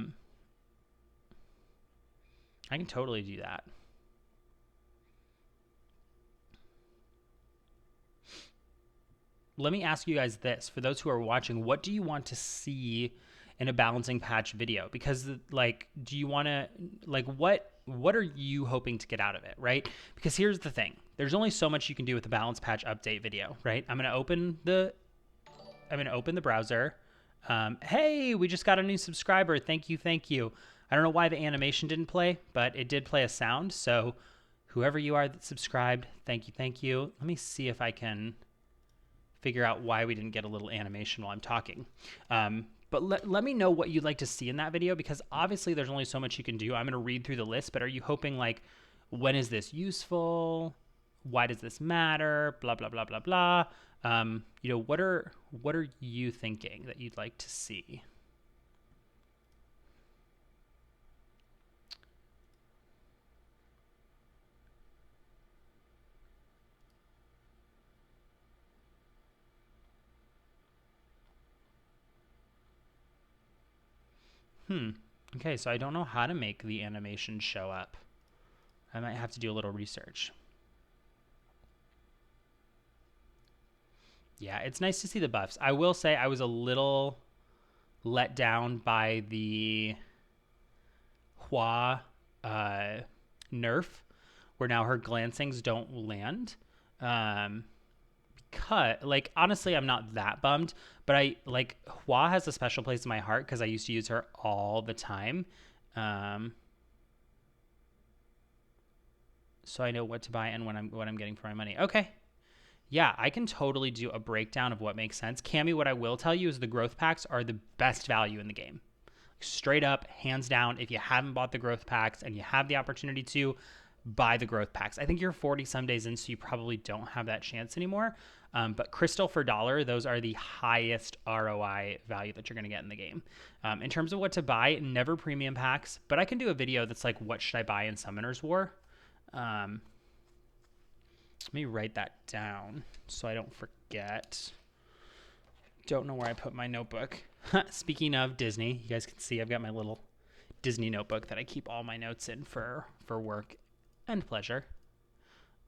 can totally do that. Let me ask you guys this. For those who are watching, what do you want to see in a balancing patch video? Because like, do you want to, like, what are you hoping to get out of it, right? Because here's the thing. There's only so much you can do with the balance patch update video, right? I'm going to open the browser. Hey, we just got a new subscriber. Thank you. Thank you. I don't know why the animation didn't play, but it did play a sound. So whoever you are that subscribed, thank you. Thank you. Let me see if I can figure out why we didn't get a little animation while I'm talking. But let me know what you'd like to see in that video, because obviously there's only so much you can do. I'm going to read through the list, but are you hoping like, when is this useful? Why does this matter? Blah, blah, blah, blah, blah. You know, what are you thinking that you'd like to see? Okay, so I don't know how to make the animation show up. I might have to do a little research. Yeah, it's nice to see the buffs. I will say I was a little let down by the Hua nerf, where now her glancings don't land. Like, honestly, I'm not that bummed, but Hua has a special place in my heart because I used to use her all the time. So I know what to buy and what I'm getting for my money. Okay. Yeah, I can totally do a breakdown of what makes sense. Cammy, what I will tell you is the growth packs are the best value in the game. Straight up, hands down, if you haven't bought the growth packs and you have the opportunity to, buy the growth packs. I think you're 40 some days in, so you probably don't have that chance anymore. But Crystal for $1, those are the highest ROI value that you're going to get in the game. In terms of what to buy, never premium packs, but I can do a video that's like, what should I buy in Summoner's War? Let me write that down so I don't forget. Don't know where I put my notebook. Speaking of Disney, you guys can see I've got my little Disney notebook that I keep all my notes in for work and pleasure.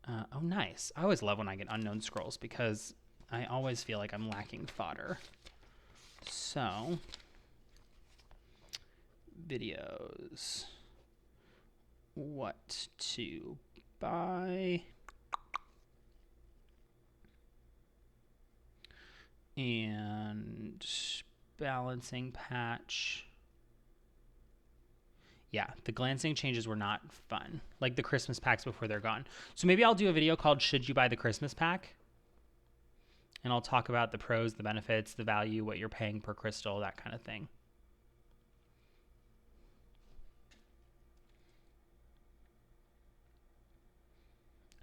Oh, nice. I always love when I get unknown scrolls because I always feel like I'm lacking fodder. So, videos. What to buy. And balancing patch. Yeah, the glancing changes were not fun. Like the Christmas packs before they're gone. So maybe I'll do a video called Should You Buy the Christmas Pack? And I'll talk about the pros, the benefits, the value, what you're paying per crystal, that kind of thing.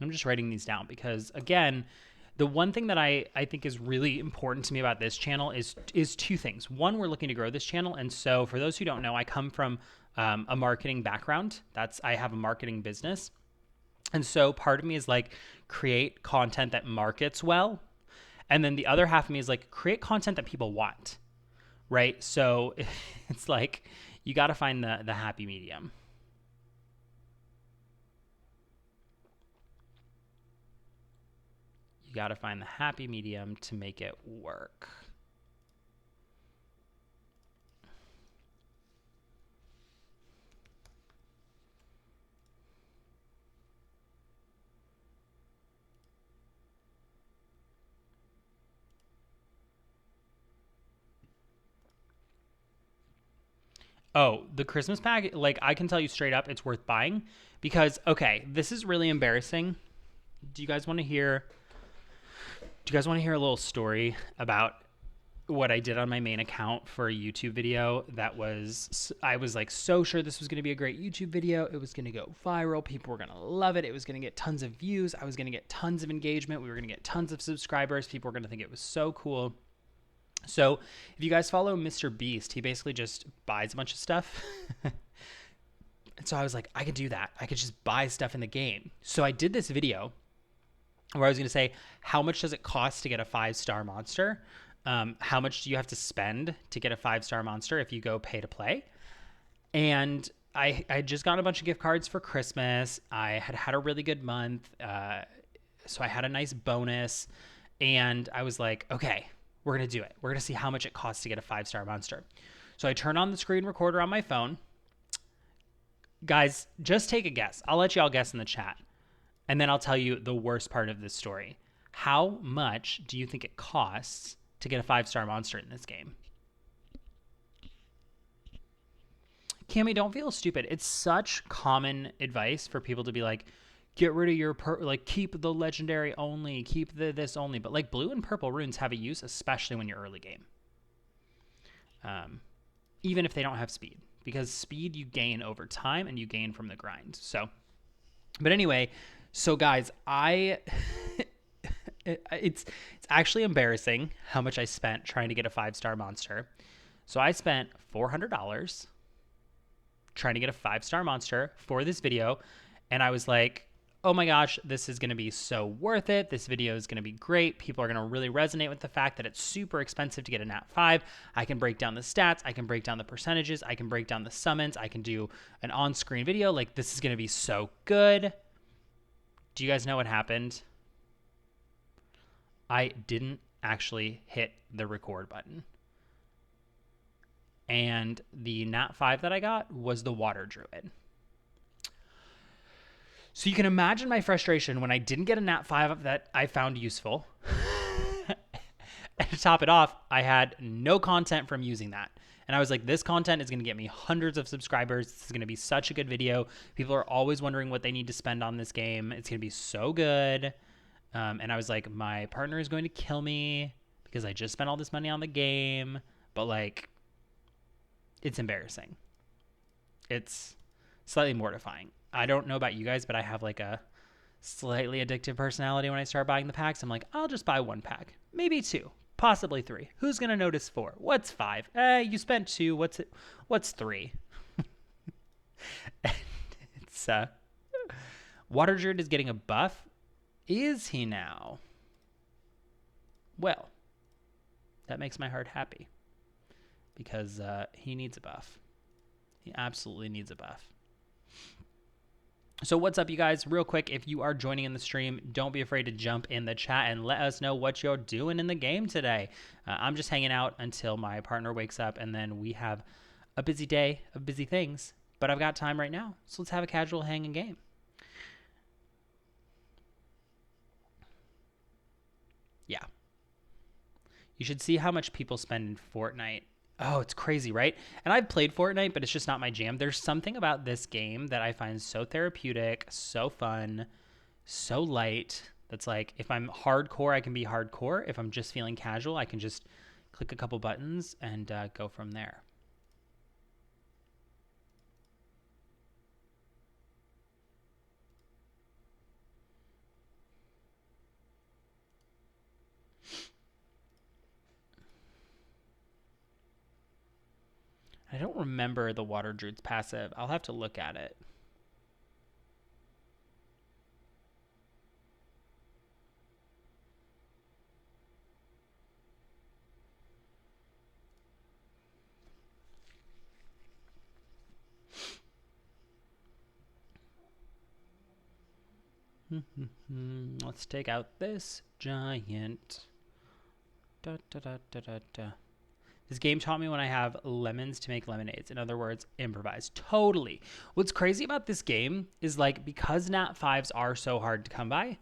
I'm just writing these down because, again, the one thing that I think is really important to me about this channel is two things. One, we're looking to grow this channel. And so for those who don't know, I come from a marketing background. I have a marketing business. And so part of me is like, create content that markets well. And then the other half of me is like, create content that people want, right? So it's like, you got to find the happy medium. You got to find the happy medium to make it work. Oh, the Christmas pack, like I can tell you straight up, it's worth buying because, okay, this is really embarrassing. Do you guys want to hear a little story about what I did on my main account for a YouTube video I was like so sure this was going to be a great YouTube video. It was going to go viral. People were going to love it. It was going to get tons of views. I was going to get tons of engagement. We were going to get tons of subscribers. People were going to think it was so cool. So if you guys follow Mr. Beast, he basically just buys a bunch of stuff. And so I was like, I could do that. I could just buy stuff in the game. So I did this video where I was going to say, how much does it cost to get a 5-star monster? How much do you have to spend to get a 5-star monster if you go pay to play? And I just got a bunch of gift cards for Christmas. I had a really good month. So I had a nice bonus. And I was like, okay, we're going to do it. We're going to see how much it costs to get a 5-star monster. So I turn on the screen recorder on my phone. Guys, just take a guess. I'll let you all guess in the chat. And then I'll tell you the worst part of this story. How much do you think it costs to get a 5-star monster in this game? Cammy, don't feel stupid. It's such common advice for people to be like, get rid of your, keep the legendary only, keep this only. But like blue and purple runes have a use, especially when you're early game. Even if they don't have speed. Because speed you gain over time and you gain from the grind. So, but anyway, so guys, it's actually embarrassing how much I spent trying to get a 5-star monster. So I spent $400 trying to get a 5-star monster for this video. And I was like, oh my gosh, this is going to be so worth it. This video is going to be great. People are going to really resonate with the fact that it's super expensive to get a Nat 5. I can break down the stats. I can break down the percentages. I can break down the summons. I can do an on-screen video. Like, this is going to be so good. Do you guys know what happened? I didn't actually hit the record button. And the Nat 5 that I got was the Water Druid. So you can imagine my frustration when I didn't get a Nat 5 that I found useful. And to top it off, I had no content from using that. And I was like, this content is going to get me hundreds of subscribers. This is going to be such a good video. People are always wondering what they need to spend on this game. It's going to be so good. And I was like, my partner is going to kill me because I just spent all this money on the game. But like, it's embarrassing. It's slightly mortifying. I don't know about you guys, but I have like a slightly addictive personality when I start buying the packs. I'm like, I'll just buy one pack, maybe two, possibly three. Who's going to notice four? What's five? You spent two. What's it? What's three? It's Water Druid is getting a buff. Is he now? Well, that makes my heart happy because he needs a buff. He absolutely needs a buff. So what's up, you guys? Real quick, if you are joining in the stream, don't be afraid to jump in the chat and let us know what you're doing in the game today. I'm just hanging out until my partner wakes up, and then we have a busy day of busy things. But I've got time right now, so let's have a casual hang and game. Yeah. You should see how much people spend in Fortnite. Oh, it's crazy, right? And I've played Fortnite, but it's just not my jam. There's something about this game that I find so therapeutic, so fun, so light. That's like, if I'm hardcore, I can be hardcore. If I'm just feeling casual, I can just click a couple buttons and go from there. I don't remember the Water Druid's passive. I'll have to look at it. Let's take out this giant. Da, da, da, da, da, da. This game taught me when I have lemons to make lemonades. In other words, improvise. Totally. What's crazy about this game is like, because Nat 5s are so hard to come by,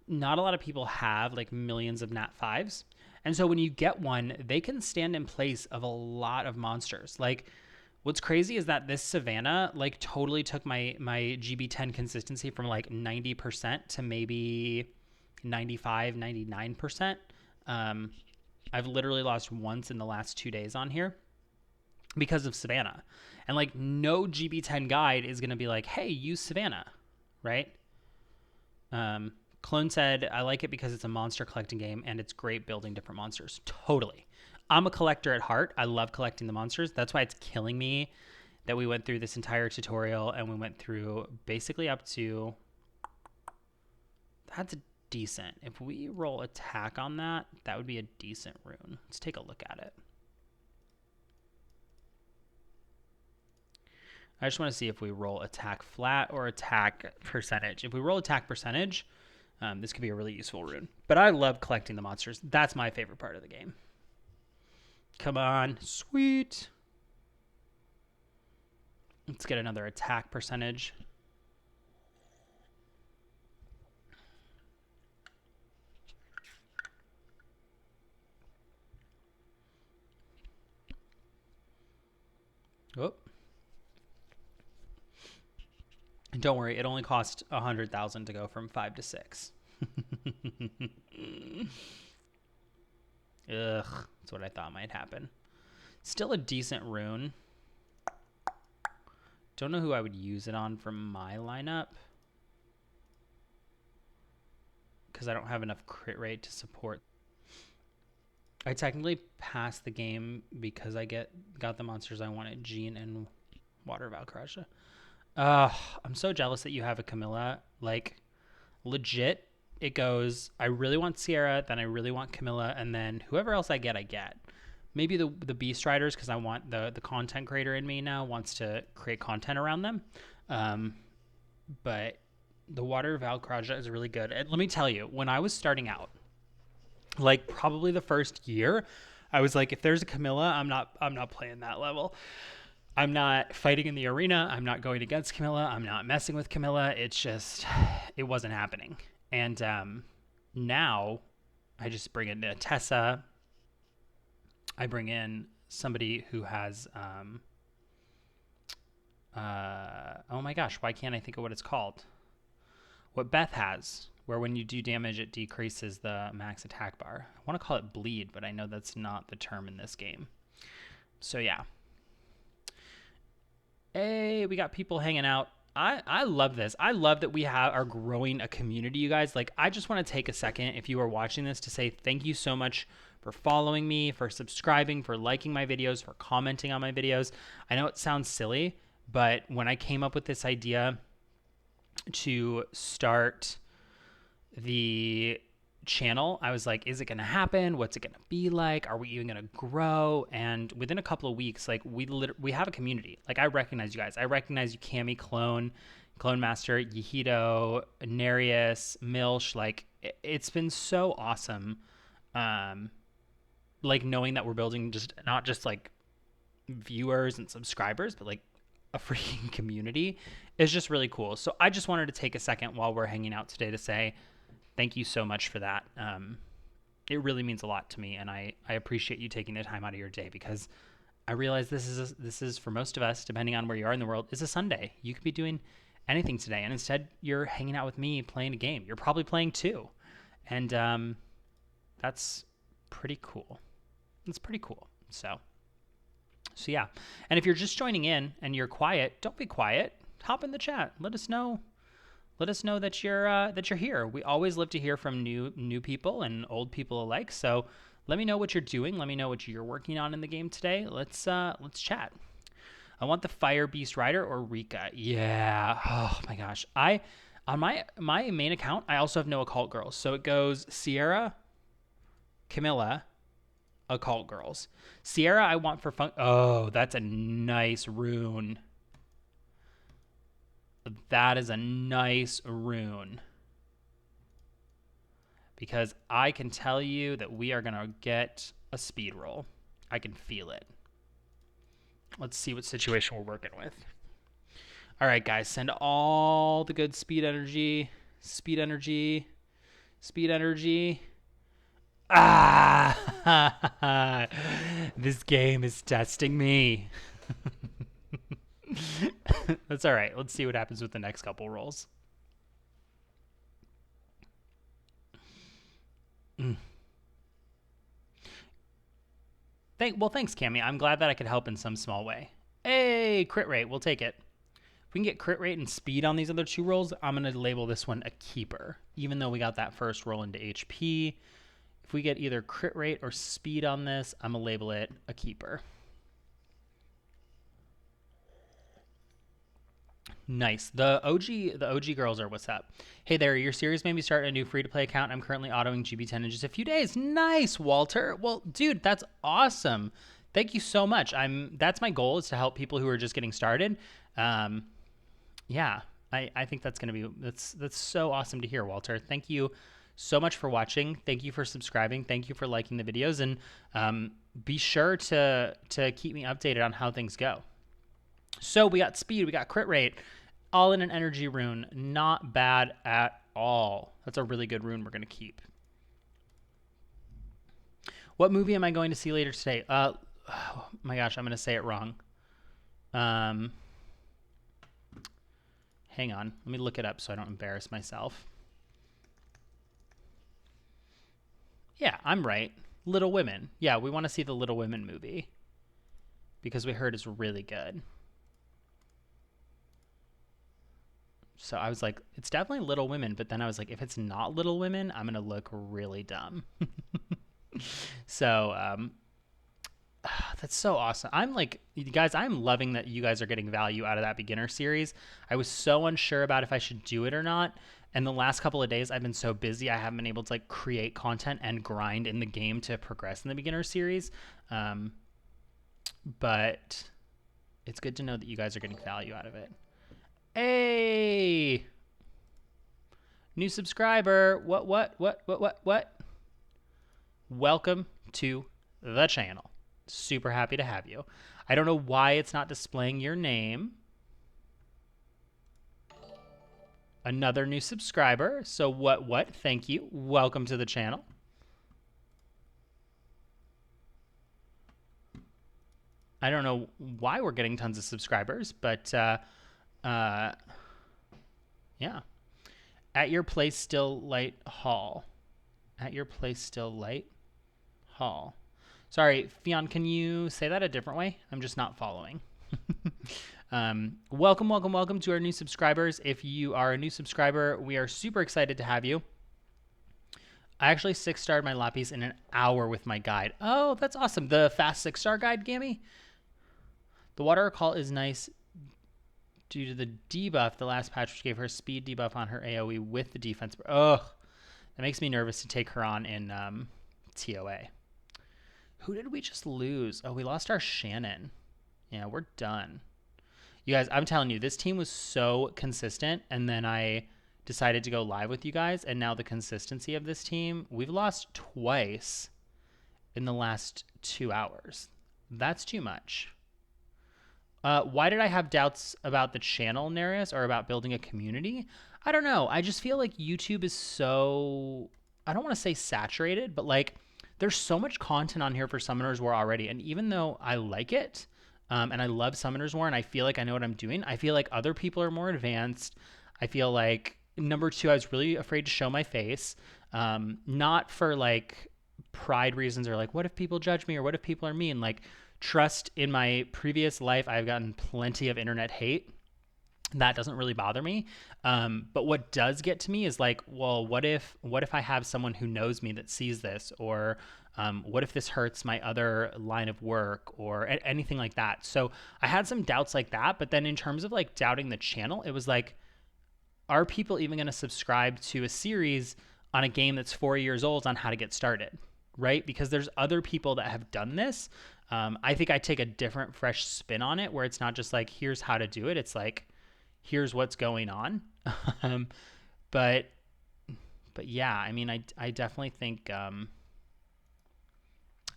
not a lot of people have like millions of Nat 5s. And so when you get one, they can stand in place of a lot of monsters. Like, what's crazy is that this Savannah like totally took my GB10 consistency from like 90% to maybe 95, 99%. I've literally lost once in the last 2 days on here because of Savannah. And like, no GB10 guide is going to be like, hey, use Savannah, right? Clone said, I like it because it's a monster collecting game and it's great building different monsters. Totally. I'm a collector at heart. I love collecting the monsters. That's why it's killing me that we went through this entire tutorial and we went through basically up to, that's decent. If we roll attack on that, that would be a decent rune. Let's take a look at it. I just want to see if we roll attack flat or attack percentage. If we roll attack percentage, this could be a really useful rune. But I love collecting the monsters. That's my favorite part of the game. Come on. Sweet. Let's get another attack percentage. Oh. And don't worry, it only cost 100,000 to go from 5 to 6. Ugh, that's what I thought might happen. Still a decent rune. Don't know who I would use it on from my lineup, because I don't have enough crit rate to support. I technically passed the game because I got the monsters I wanted, Jean and Water Valkraja. I'm so jealous that you have a Camilla. Like, legit, it goes, I really want Sierra, then I really want Camilla, and then whoever else I get, I get. Maybe the Beast Riders, because I want the content creator in me now wants to create content around them. But the Water Valkraja is really good. And let me tell you, when I was starting out, like probably the first year, I was like, if there's a Camilla, I'm not playing that level. I'm not fighting in the arena. I'm not going against Camilla. I'm not messing with Camilla. It's just, it wasn't happening. And now I just bring in Tessa. I bring in somebody who has, oh my gosh, why can't I think of what it's called? What Beth has, where when you do damage, it decreases the max attack bar. I want to call it bleed, but I know that's not the term in this game. So yeah. Hey, we got people hanging out. I love this. I love that we are growing a community, you guys. Like, I just want to take a second, if you are watching this, to say thank you so much for following me, for subscribing, for liking my videos, for commenting on my videos. I know it sounds silly, but when I came up with this idea to start the channel, I was like, is it gonna happen? What's it gonna be like? Are we even gonna grow? And within a couple of weeks, like, we have a community. Like, I recognize you guys. I recognize you, Cammy, Clone Master, Yihito, Nereus, Milsh. Like, it's been so awesome. Like, knowing that we're building just not just like viewers and subscribers, but like a freaking community is just really cool. So I just wanted to take a second while we're hanging out today to say thank you so much for that. It really means a lot to me, and I appreciate you taking the time out of your day, because I realize this is for most of us, depending on where you are in the world, is a Sunday. You could be doing anything today, and instead you're hanging out with me playing a game. You're probably playing too, and that's pretty cool. It's pretty cool. So yeah. And if you're just joining in and you're quiet, don't be quiet. Hop in the chat. Let us know. Let us know that you're here. We always love to hear from new people and old people alike. So let me know what you're doing. Let me know what you're working on in the game today. Let's chat. I want the Fire Beast Rider or Rika. Yeah. Oh my gosh. On my main account, I also have no Occult Girls. So it goes Sierra, Camilla, Occult Girls. Sierra I want for fun. Oh, that's a nice rune. That is a nice rune. Because I can tell you that we are going to get a speed roll. I can feel it. Let's see what situation we're working with. All right, guys. Send all the good speed energy. Speed energy. Speed energy. Ah! This game is testing me. That's all right. Let's see what happens with the next couple rolls. Thanks, Cammy. I'm glad that I could help in some small way. Hey, crit rate. We'll take it. If we can get crit rate and speed on these other two rolls, I'm going to label this one a keeper, even though we got that first roll into HP. If we get either crit rate or speed on this, I'm going to label it a keeper. Nice. The OG girls are what's up. Hey there, your series made me start a new free-to-play account. I'm currently autoing GB10 in just a few days. Nice, Walter. Well, dude, that's awesome. Thank you so much. That's my goal, is to help people who are just getting started. Yeah, I think that's gonna be that's so awesome to hear, Walter. Thank you so much for watching. Thank you for subscribing. Thank you for liking the videos, and be sure to keep me updated on how things go. So we got speed, we got crit rate, all in an energy rune. Not bad at all. That's a really good rune we're going to keep. What movie am I going to see later today? Oh my gosh, I'm going to say it wrong. Hang on. Let me look it up so I don't embarrass myself. Yeah, I'm right. Little Women. Yeah, we want to see the Little Women movie because we heard it's really good. So I was like, it's definitely Little Women, but then I was like, if it's not Little Women, I'm going to look really dumb. So that's so awesome. I'm like, you guys, I'm loving that you guys are getting value out of that beginner series. I was so unsure about if I should do it or not. And the last couple of days I've been so busy, I haven't been able to like create content and grind in the game to progress in the beginner series. But it's good to know that you guys are getting value out of it. Hey, new subscriber. What? Welcome to the channel. Super happy to have you. I don't know why it's not displaying your name. Another new subscriber. So what? Thank you. Welcome to the channel. I don't know why we're getting tons of subscribers, but yeah. At your place still light hall. At your place still light hall. Sorry, Fionn, can you say that a different way? I'm just not following. Welcome to our new subscribers. If you are a new subscriber, we are super excited to have you. I actually 6-starred my Lapis in an hour with my guide. Oh, that's awesome. The fast 6-star guide, Gammy? The water call is nice due to the debuff the last patch, which gave her speed debuff on her AoE with the defense. Ugh, that makes me nervous to take her on in TOA. Who did we just lose? Oh, we lost our Shannon. Yeah, we're done. You guys, I'm telling you, this team was so consistent, and then I decided to go live with you guys, and now the consistency of this team, we've lost twice in the last 2 hours. That's too much. Why did I have doubts about the channel, Nereus, or about building a community? I don't know. I just feel like YouTube is so, I don't want to say saturated, but like there's so much content on here for Summoners War already. And even though I like it, and I love Summoners War and I feel like I know what I'm doing, I feel like other people are more advanced. I feel like, number two, I was really afraid to show my face. Not for like pride reasons or like, what if people judge me or what if people are mean? Like, trust, in my previous life, I've gotten plenty of internet hate. That doesn't really bother me. But what does get to me is like, well, what if I have someone who knows me that sees this, or what if this hurts my other line of work, or anything like that? So I had some doubts like that. But then in terms of like doubting the channel, it was like, are people even going to subscribe to a series on a game that's 4 years old on how to get started? Right? Because there's other people that have done this. I think I take a different, fresh spin on it, where it's not just like, here's how to do it. It's like, here's what's going on. But yeah, I mean, I definitely think, I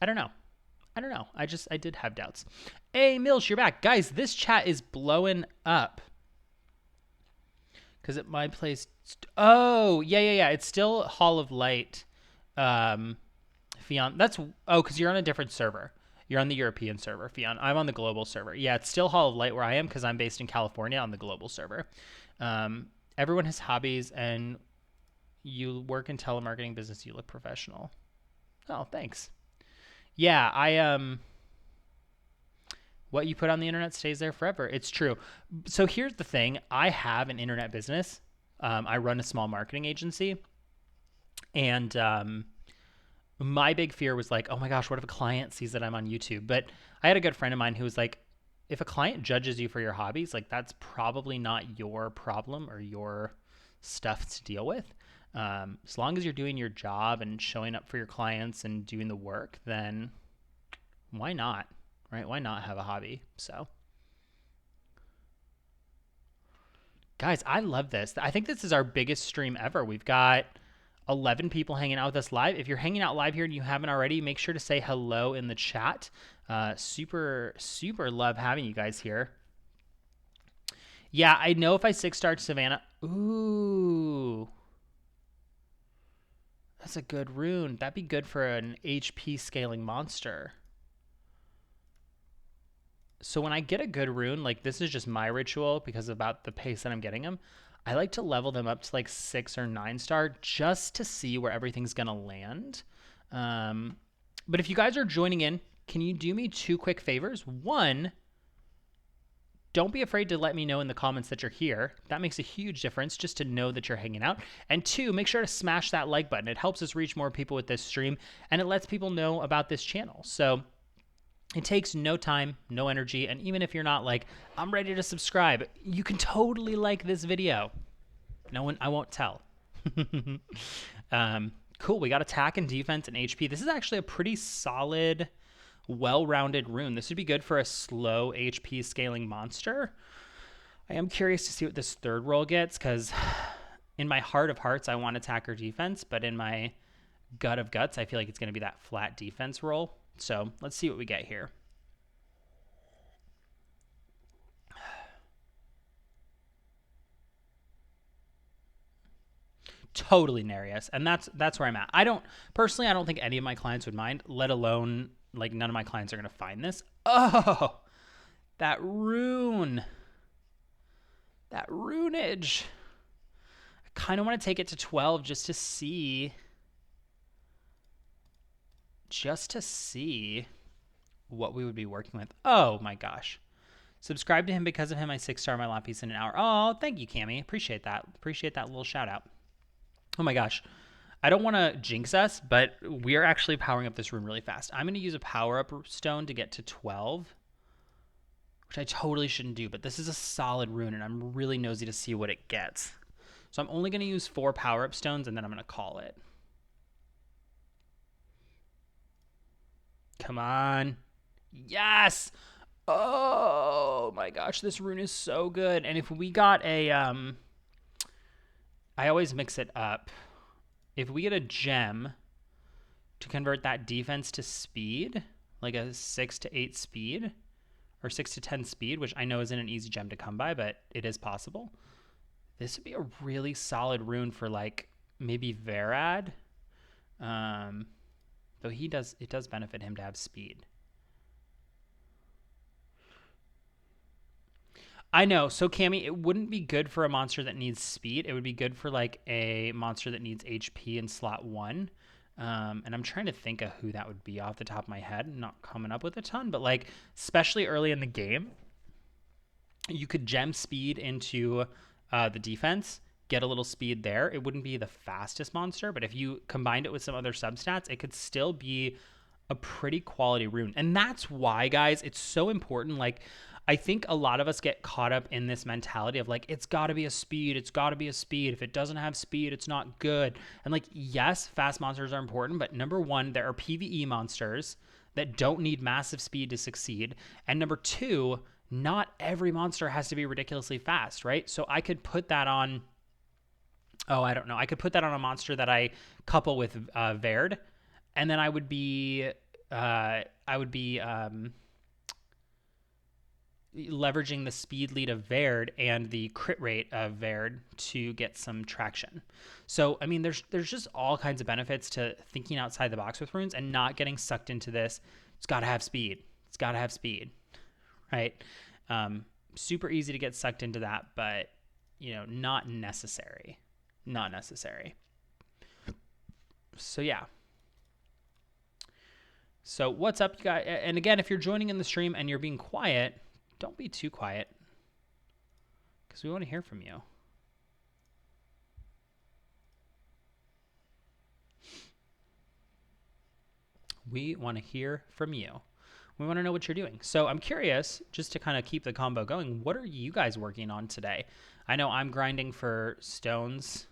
don't know. I did have doubts. Hey, Mills, you're back. Guys, this chat is blowing up. Because at my place, oh, yeah. It's still Hall of Light. Fionn, because you're on a different server. You're on the European server, Fionn. I'm on the global server. Yeah, it's still Hall of Light where I am because I'm based in California on the global server. Everyone has hobbies, and you work in telemarketing business. You look professional. Oh, thanks. Yeah, what you put on the internet stays there forever. It's true. So here's the thing. I have an internet business. I run a small marketing agency. And my big fear was like, oh my gosh, what if a client sees that I'm on YouTube? But I had a good friend of mine who was like, if a client judges you for your hobbies, like that's probably not your problem or your stuff to deal with. As long as you're doing your job and showing up for your clients and doing the work, then why not, right? Why not have a hobby? So guys, I love this. I think this is our biggest stream ever. We've got 11 people hanging out with us live. If you're hanging out live here and you haven't already, make sure to say hello in the chat. Super love having you guys here. Yeah, I know if I 6-starred Savannah. Ooh. That's a good rune. That'd be good for an HP scaling monster. So when I get a good rune, like this is just my ritual because about the pace that I'm getting them, I like to level them up to like 6 or 9-star just to see where everything's going to land. But if you guys are joining in, can you do me 2 quick favors? 1, don't be afraid to let me know in the comments that you're here. That makes a huge difference just to know that you're hanging out. And 2, make sure to smash that like button. It helps us reach more people with this stream, and it lets people know about this channel. So it takes no time, no energy, and even if you're not like, I'm ready to subscribe, you can totally like this video. No one, I won't tell. Cool, we got attack and defense and HP. This is actually a pretty solid, well-rounded rune. This would be good for a slow HP scaling monster. I am curious to see what this third roll gets, because in my heart of hearts, I want attack or defense, but in my gut of guts, I feel like it's going to be that flat defense roll. So let's see what we get here. Totally Nereus, and that's where I'm at. I don't think any of my clients would mind, let alone like none of my clients are going to find this. Oh, that rune. That runeage. I kind of want to take it to 12 just to see what we would be working with. Oh my gosh. Subscribe to him. Because of him, I 6-star my Lapis in an hour. Oh, thank you, Cammy. Appreciate that. Appreciate that little shout out. Oh my gosh. I don't want to jinx us, but we are actually powering up this rune really fast. I'm going to use a power up stone to get to 12, which I totally shouldn't do, but this is a solid rune, and I'm really nosy to see what it gets. So I'm only going to use 4 power up stones, and then I'm going to call it. Come on. Yes! Oh my gosh, this rune is so good. And if we got a, I always mix it up. If we get a gem to convert that defense to speed, like a 6 to 8 speed, or 6 to 10 speed, which I know isn't an easy gem to come by, but it is possible. This would be a really solid rune for like maybe Verad. Though it does benefit him to have speed. I know. So, Cammy, it wouldn't be good for a monster that needs speed. It would be good for like a monster that needs HP in slot 1. And I'm trying to think of who that would be off the top of my head. I'm not coming up with a ton, but like, especially early in the game, you could gem speed into the defense, get a little speed there. It wouldn't be the fastest monster, but if you combined it with some other substats, it could still be a pretty quality rune. And that's why, guys, it's so important. Like, I think a lot of us get caught up in this mentality of like, it's got to be a speed. It's got to be a speed. If it doesn't have speed, it's not good. And like, yes, fast monsters are important, but number one, there are PvE monsters that don't need massive speed to succeed. And number two, not every monster has to be ridiculously fast, right? So I could put that on, I don't know. I could put that on a monster that I couple with Verd, and then I would be leveraging the speed lead of Verd and the crit rate of Verd to get some traction. So, I mean, there's just all kinds of benefits to thinking outside the box with runes and not getting sucked into this. It's got to have speed. It's got to have speed, right? Super easy to get sucked into that, but, you know, not necessary. Not necessary. So, yeah. So, what's up, you guys? And again, if you're joining in the stream and you're being quiet, don't be too quiet, because we want to hear from you. We want to hear from you. We want to know what you're doing. So I'm curious, just to kind of keep the combo going, what are you guys working on today? I know I'm grinding for stones.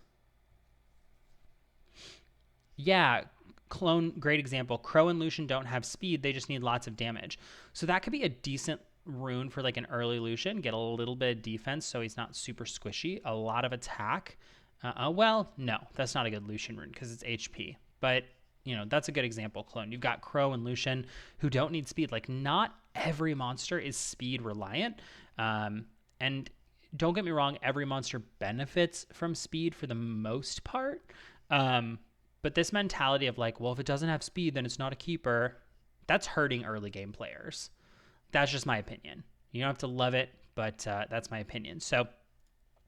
Yeah, Clone, great example. Crow and Lucian don't have speed. They just need lots of damage. So that could be a decent rune for like an early Lucian. Get a little bit of defense so he's not super squishy. A lot of attack. Well, no, that's not a good Lucian rune because it's HP. But, you know, that's a good example, Clone. You've got Crow and Lucian who don't need speed. Like, not every monster is speed reliant. And don't get me wrong, every monster benefits from speed for the most part. But this mentality of like, well, if it doesn't have speed, then it's not a keeper, that's hurting early game players. That's just my opinion. You don't have to love it, but that's my opinion. So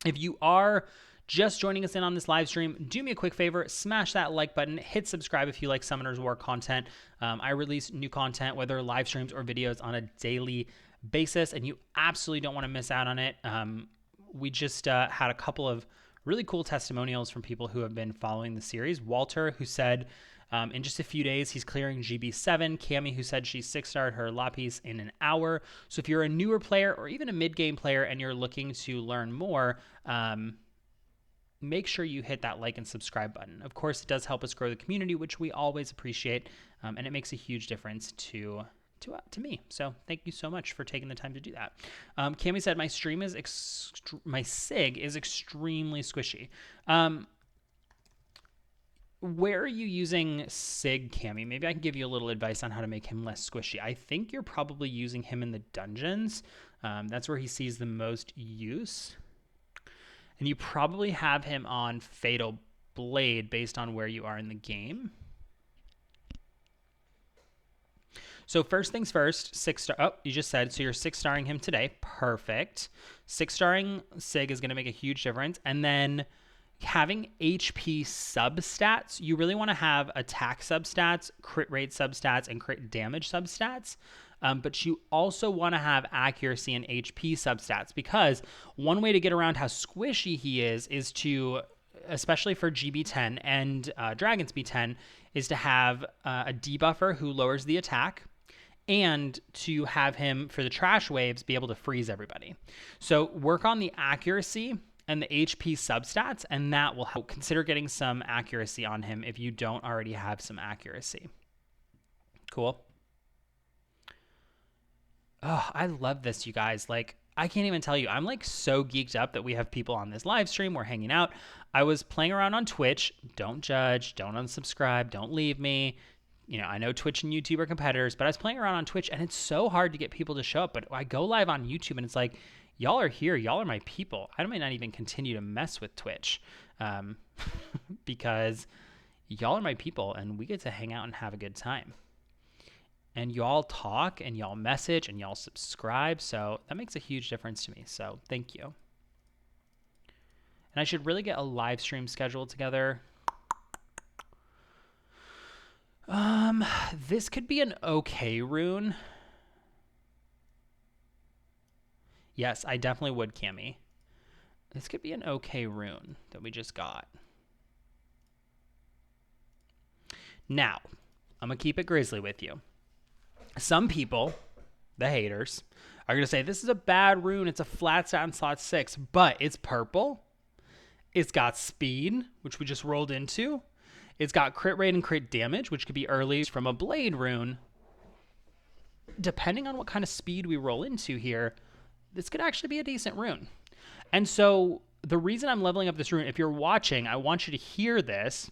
if you are just joining us in on this live stream, do me a quick favor, smash that like button, hit subscribe if you like Summoners War content. I release new content, whether live streams or videos, on a daily basis, and you absolutely don't want to miss out on it. We just had a couple of really cool testimonials from people who have been following the series. Walter, who said in just a few days he's clearing GB7. Cammy, who said she 6-starred her Lapis in an hour. So if you're a newer player or even a mid-game player and you're looking to learn more, make sure you hit that like and subscribe button. Of course, it does help us grow the community, which we always appreciate, and it makes a huge difference to me. So thank you so much for taking the time to do that. Cammy said, my SIG is extremely squishy. where are you using Sig, Cammy? Maybe I can give you a little advice on how to make him less squishy. I think you're probably using him in the dungeons. That's where he sees the most use. And you probably have him on Fatal Blade based on where you are in the game. So first things first, 6-star. Oh, you just said, so you're 6-starring him today. Perfect. 6-starring Sig is going to make a huge difference. And then having HP substats, you really want to have attack substats, crit rate substats, and crit damage substats. But you also want to have accuracy and HP substats, because one way to get around how squishy he is to, especially for GB10 and Dragon's B10, is to have a debuffer who lowers the attack, and to have him, for the trash waves, be able to freeze everybody. So work on the accuracy and the HP substats, and that will help. Consider getting some accuracy on him if you don't already have some accuracy. Cool. Oh, I love this, you guys. Like, I can't even tell you. I'm like so geeked up that we have people on this live stream. We're hanging out. I was playing around on Twitch. Don't judge. Don't unsubscribe. Don't leave me. You know, I know Twitch and YouTube are competitors, but I was playing around on Twitch, and it's so hard to get people to show up. But I go live on YouTube, and it's like, y'all are here. Y'all are my people. I might not even continue to mess with Twitch because y'all are my people, and we get to hang out and have a good time. And y'all talk, and y'all message, and y'all subscribe. So that makes a huge difference to me. So thank you. And I should really get a live stream scheduled together. This could be an okay rune. Yes, I definitely would, Cammy. This could be an okay rune that we just got. Now, I'm going to keep it grisly with you. Some people, the haters, are going to say, this is a bad rune. It's a flat stat in slot 6, but it's purple. It's got speed, which we just rolled into. It's got crit rate and crit damage, which could be early from a blade rune. Depending on what kind of speed we roll into here, this could actually be a decent rune. And so the reason I'm leveling up this rune, if you're watching, I want you to hear this.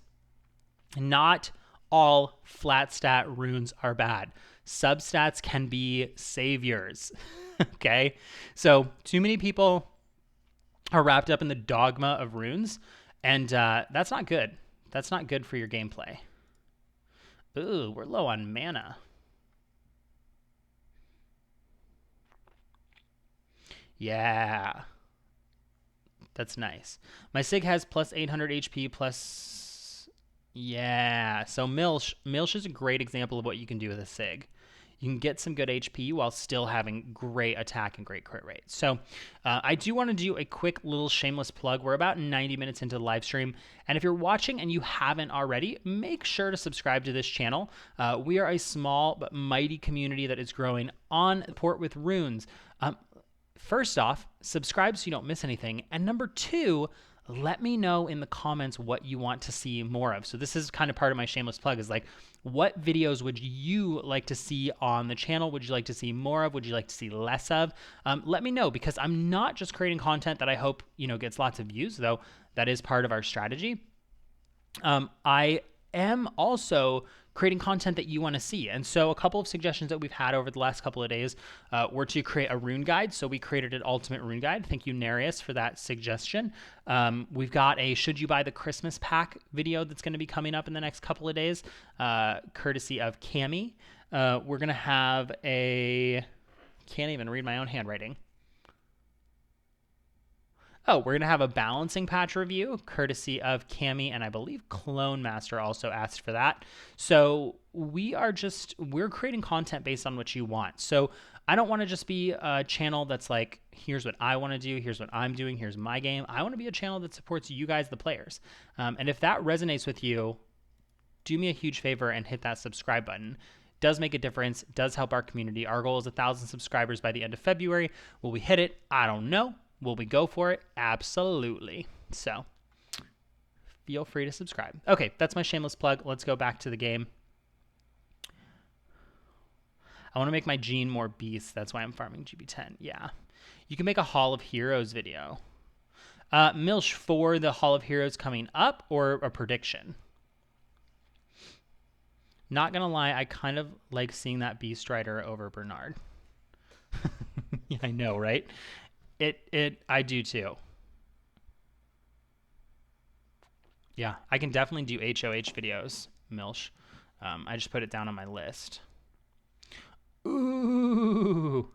Not all flat stat runes are bad. Substats can be saviors. Okay? So too many people are wrapped up in the dogma of runes, and that's not good. That's not good for your gameplay. Ooh, we're low on mana. Yeah. That's nice. My Sig has plus 800 HP plus... Yeah. So Milsh is a great example of what you can do with a Sig. You can get some good HP while still having great attack and great crit rate. So I do want to do a quick little shameless plug. We're about 90 minutes into the live stream. And if you're watching and you haven't already, make sure to subscribe to this channel. We are a small but mighty community that is growing on Port with Runes. First off, subscribe so you don't miss anything. And number 2, let me know in the comments what you want to see more of. So this is kind of part of my shameless plug, is like, what videos would you like to see on the channel? Would you like to see more of? Would you like to see less of? Let me know, because I'm not just creating content that I hope, gets lots of views, though that is part of our strategy. I am also creating content that you want to see. And so a couple of suggestions that we've had over the last couple of days were to create a rune guide. So we created an ultimate rune guide. Thank you, Nereus, for that suggestion. We've got a should you buy the Christmas pack video that's going to be coming up in the next couple of days, courtesy of Cammy. We're going to have can't even read my own handwriting. Oh, we're going to have a balancing patch review, courtesy of Cammy, and I believe Clone Master also asked for that. So we're creating content based on what you want. So I don't want to just be a channel that's like, here's what I want to do, here's what I'm doing, here's my game. I want to be a channel that supports you guys, the players. And if that resonates with you, do me a huge favor and hit that subscribe button. Does make a difference, does help our community. Our goal is 1,000 subscribers by the end of February. Will we hit it? I don't know. Will we go for it? Absolutely. So feel free to subscribe. Okay, that's my shameless plug. Let's go back to the game. I want to make my Gene more beast. That's why I'm farming GB10. Yeah. You can make a Hall of Heroes video. Milsh, for the Hall of Heroes coming up, or a prediction? Not gonna lie, I kind of like seeing that Beast Rider over Bernard. Yeah, I know, right? I do too. Yeah, I can definitely do HOH videos, Milsh. I just put it down on my list. Ooh.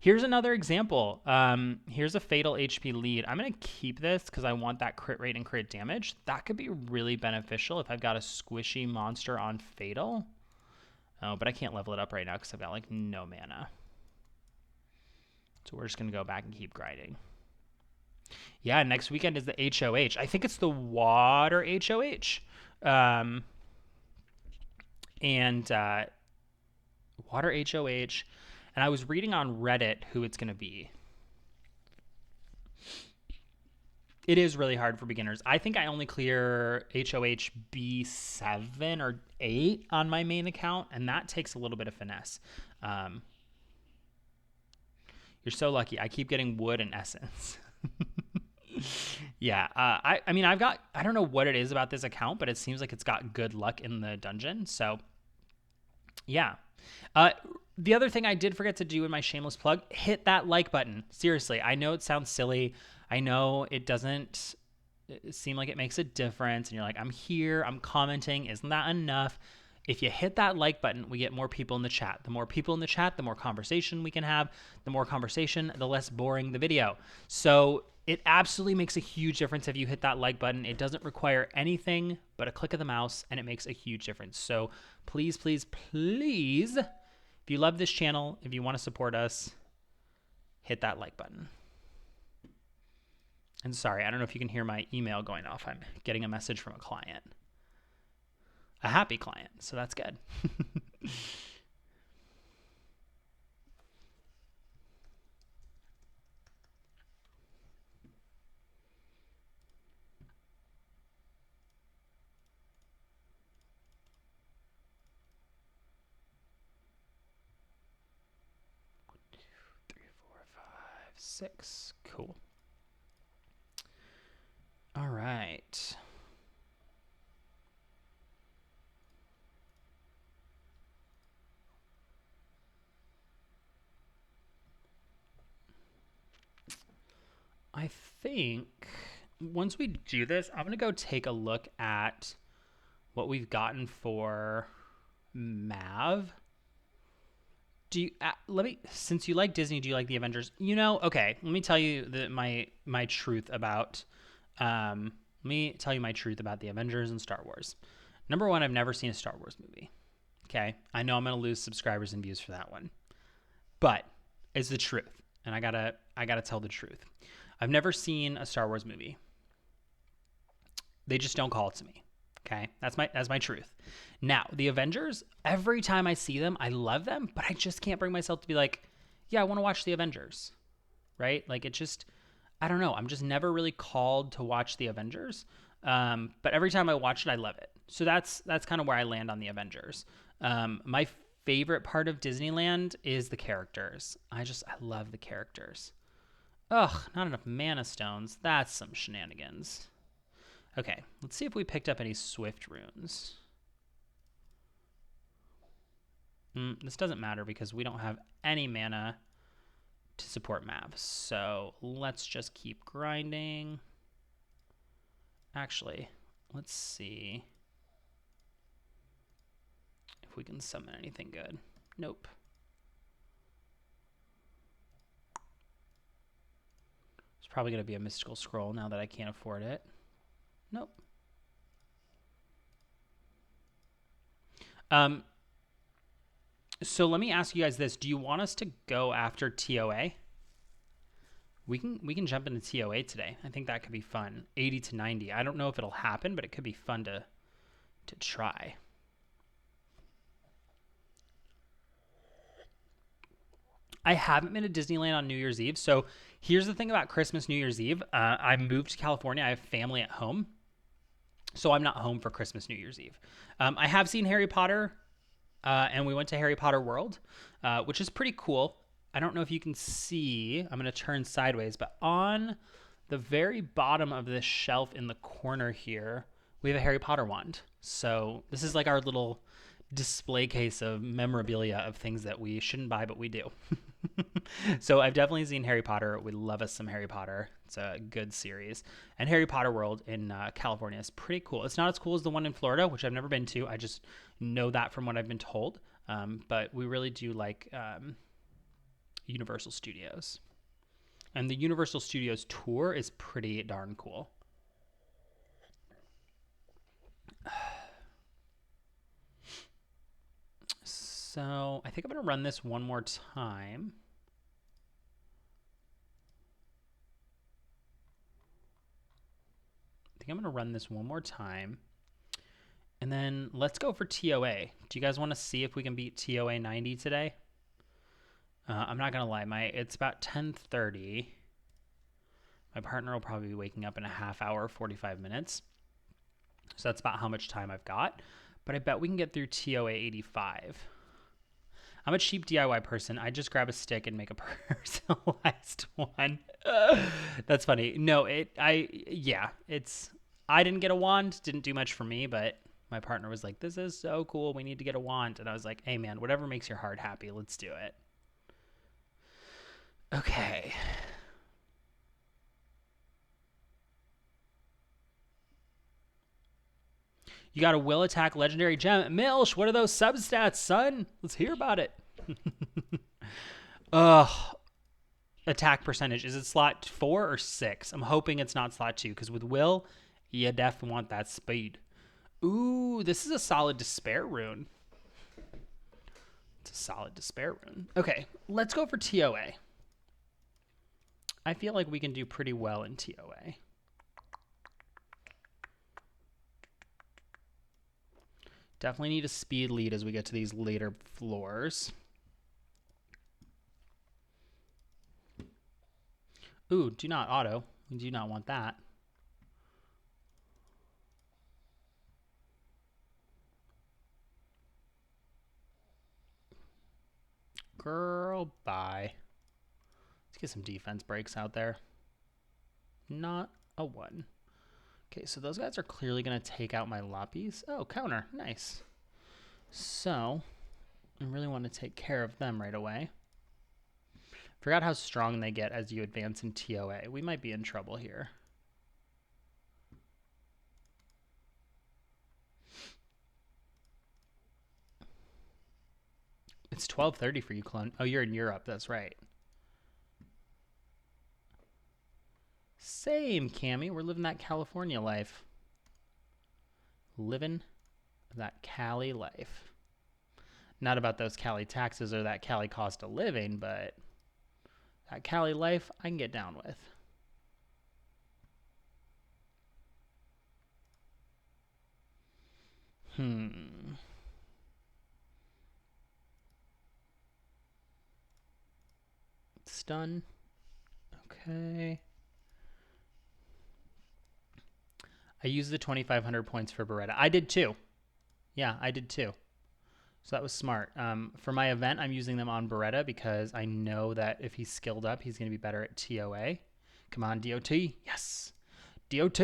Here's another example. Here's a Fatal HP lead. I'm going to keep this because I want that crit rate and crit damage. That could be really beneficial if I've got a squishy monster on Fatal. Oh, but I can't level it up right now because I've got like no mana. So we're just going to go back and keep grinding. Yeah, next weekend is the HOH. I think it's the Water HOH. Water HOH. And I was reading on Reddit who it's going to be. It is really hard for beginners. I think I only clear HOH B7 or 8 on my main account, and that takes a little bit of finesse. You're so lucky. I keep getting wood and essence. Yeah. I mean, I don't know what it is about this account, but it seems like it's got good luck in the dungeon. So, yeah. The other thing I did forget to do in my shameless plug, hit that like button. Seriously, I know it sounds silly. I know it doesn't seem like it makes a difference. And you're like, I'm here, I'm commenting. Isn't that enough? If you hit that like button, we get more people in the chat. The more people in the chat, the more conversation we can have. The more conversation, the less boring the video. So it absolutely makes a huge difference if you hit that like button. It doesn't require anything but a click of the mouse, and it makes a huge difference. So please, please, please, if you love this channel, if you want to support us, hit that like button. And sorry, I don't know if you can hear my email going off. I'm getting a message from a client. A happy client, so that's good. Six. Cool. All right. I think once we do this, I'm going to go take a look at what we've gotten for Mav. Do you since you like Disney, do you like the Avengers? You know, okay, let me tell you my truth about let me tell you my truth about the Avengers and Star Wars. Number one, I've never seen a Star Wars movie. Okay, I know I'm going to lose subscribers and views for that one, but it's the truth, and I gotta tell the truth. I've never seen a Star Wars movie. They just don't call it to me. Okay, that's my truth. Now, the Avengers, every time I see them, I love them, but I just can't bring myself to be like, yeah, I want to watch the Avengers, right? Like it just, I don't know. I'm just never really called to watch the Avengers. But every time I watch it, I love it. So that's kind of where I land on the Avengers. My favorite part of Disneyland is the characters. I love the characters. Ugh, not enough mana stones. That's some shenanigans. Okay, let's see if we picked up any Swift runes. This doesn't matter because we don't have any mana to support Mav. So let's just keep grinding. Actually, let's see if we can summon anything good. Nope. It's probably going to be a mystical scroll now that I can't afford it. Nope. So let me ask you guys this. Do you want us to go after TOA? We can jump into TOA today. I think that could be fun. 80 to 90. I don't know if it'll happen, but it could be fun to try. I haven't been to Disneyland on New Year's Eve. So here's the thing about Christmas, New Year's Eve. I moved to California. I have family at home. So I'm not home for Christmas, New Year's Eve. I have seen Harry Potter, and we went to Harry Potter World, which is pretty cool. I don't know if you can see. I'm going to turn sideways, but on the very bottom of this shelf in the corner here, we have a Harry Potter wand. So this is like our little display case of memorabilia of things that we shouldn't buy, but we do. So I've definitely seen Harry Potter. We love us some Harry Potter. It's a good series. And Harry Potter World in California is pretty cool. It's not as cool as the one in Florida, which I've never been to. I just know that from what I've been told. But we really do like Universal Studios. And the Universal Studios tour is pretty darn cool. So I think I'm going to run this one more time. I'm going to run this one more time. And then let's go for TOA. Do you guys want to see if we can beat TOA 90 today? I'm not going to lie. It's about 10:30. My partner will probably be waking up in a half hour, 45 minutes. So that's about how much time I've got. But I bet we can get through TOA 85. I'm a cheap DIY person. I just grab a stick and make a personalized one. That's funny. No, I didn't get a wand, didn't do much for me, but my partner was like, this is so cool. We need to get a wand. And I was like, hey man, whatever makes your heart happy, let's do it. Okay. You got a will attack legendary gem. Milsh, what are those substats, son? Let's hear about it. Ugh. Attack percentage. Is it slot 4 or 6? I'm hoping it's not slot 2, because with will, you definitely want that speed. Ooh, this is a solid despair rune. It's a solid despair rune. Okay, let's go for TOA. I feel like we can do pretty well in TOA. Definitely need a speed lead as we get to these later floors. Ooh, do not auto. We do not want that. Girl, bye. Let's get some defense breaks out there. Not a 1. Okay, so those guys are clearly going to take out my Lapis. Oh, counter. Nice. So, I really want to take care of them right away. Forgot how strong they get as you advance in TOA. We might be in trouble here. It's 12:30 for you, clone. Oh, you're in Europe. That's right. Same, Cammy. We're living that California life. Living that Cali life. Not about those Cali taxes or that Cali cost of living, but that Cali life I can get down with. Stun. Okay. I used the 2,500 points for Beretta. I did too. Yeah, I did too. So that was smart. For my event, I'm using them on Beretta because I know that if he's skilled up, he's going to be better at TOA. Come on, DOT. Yes. DOT.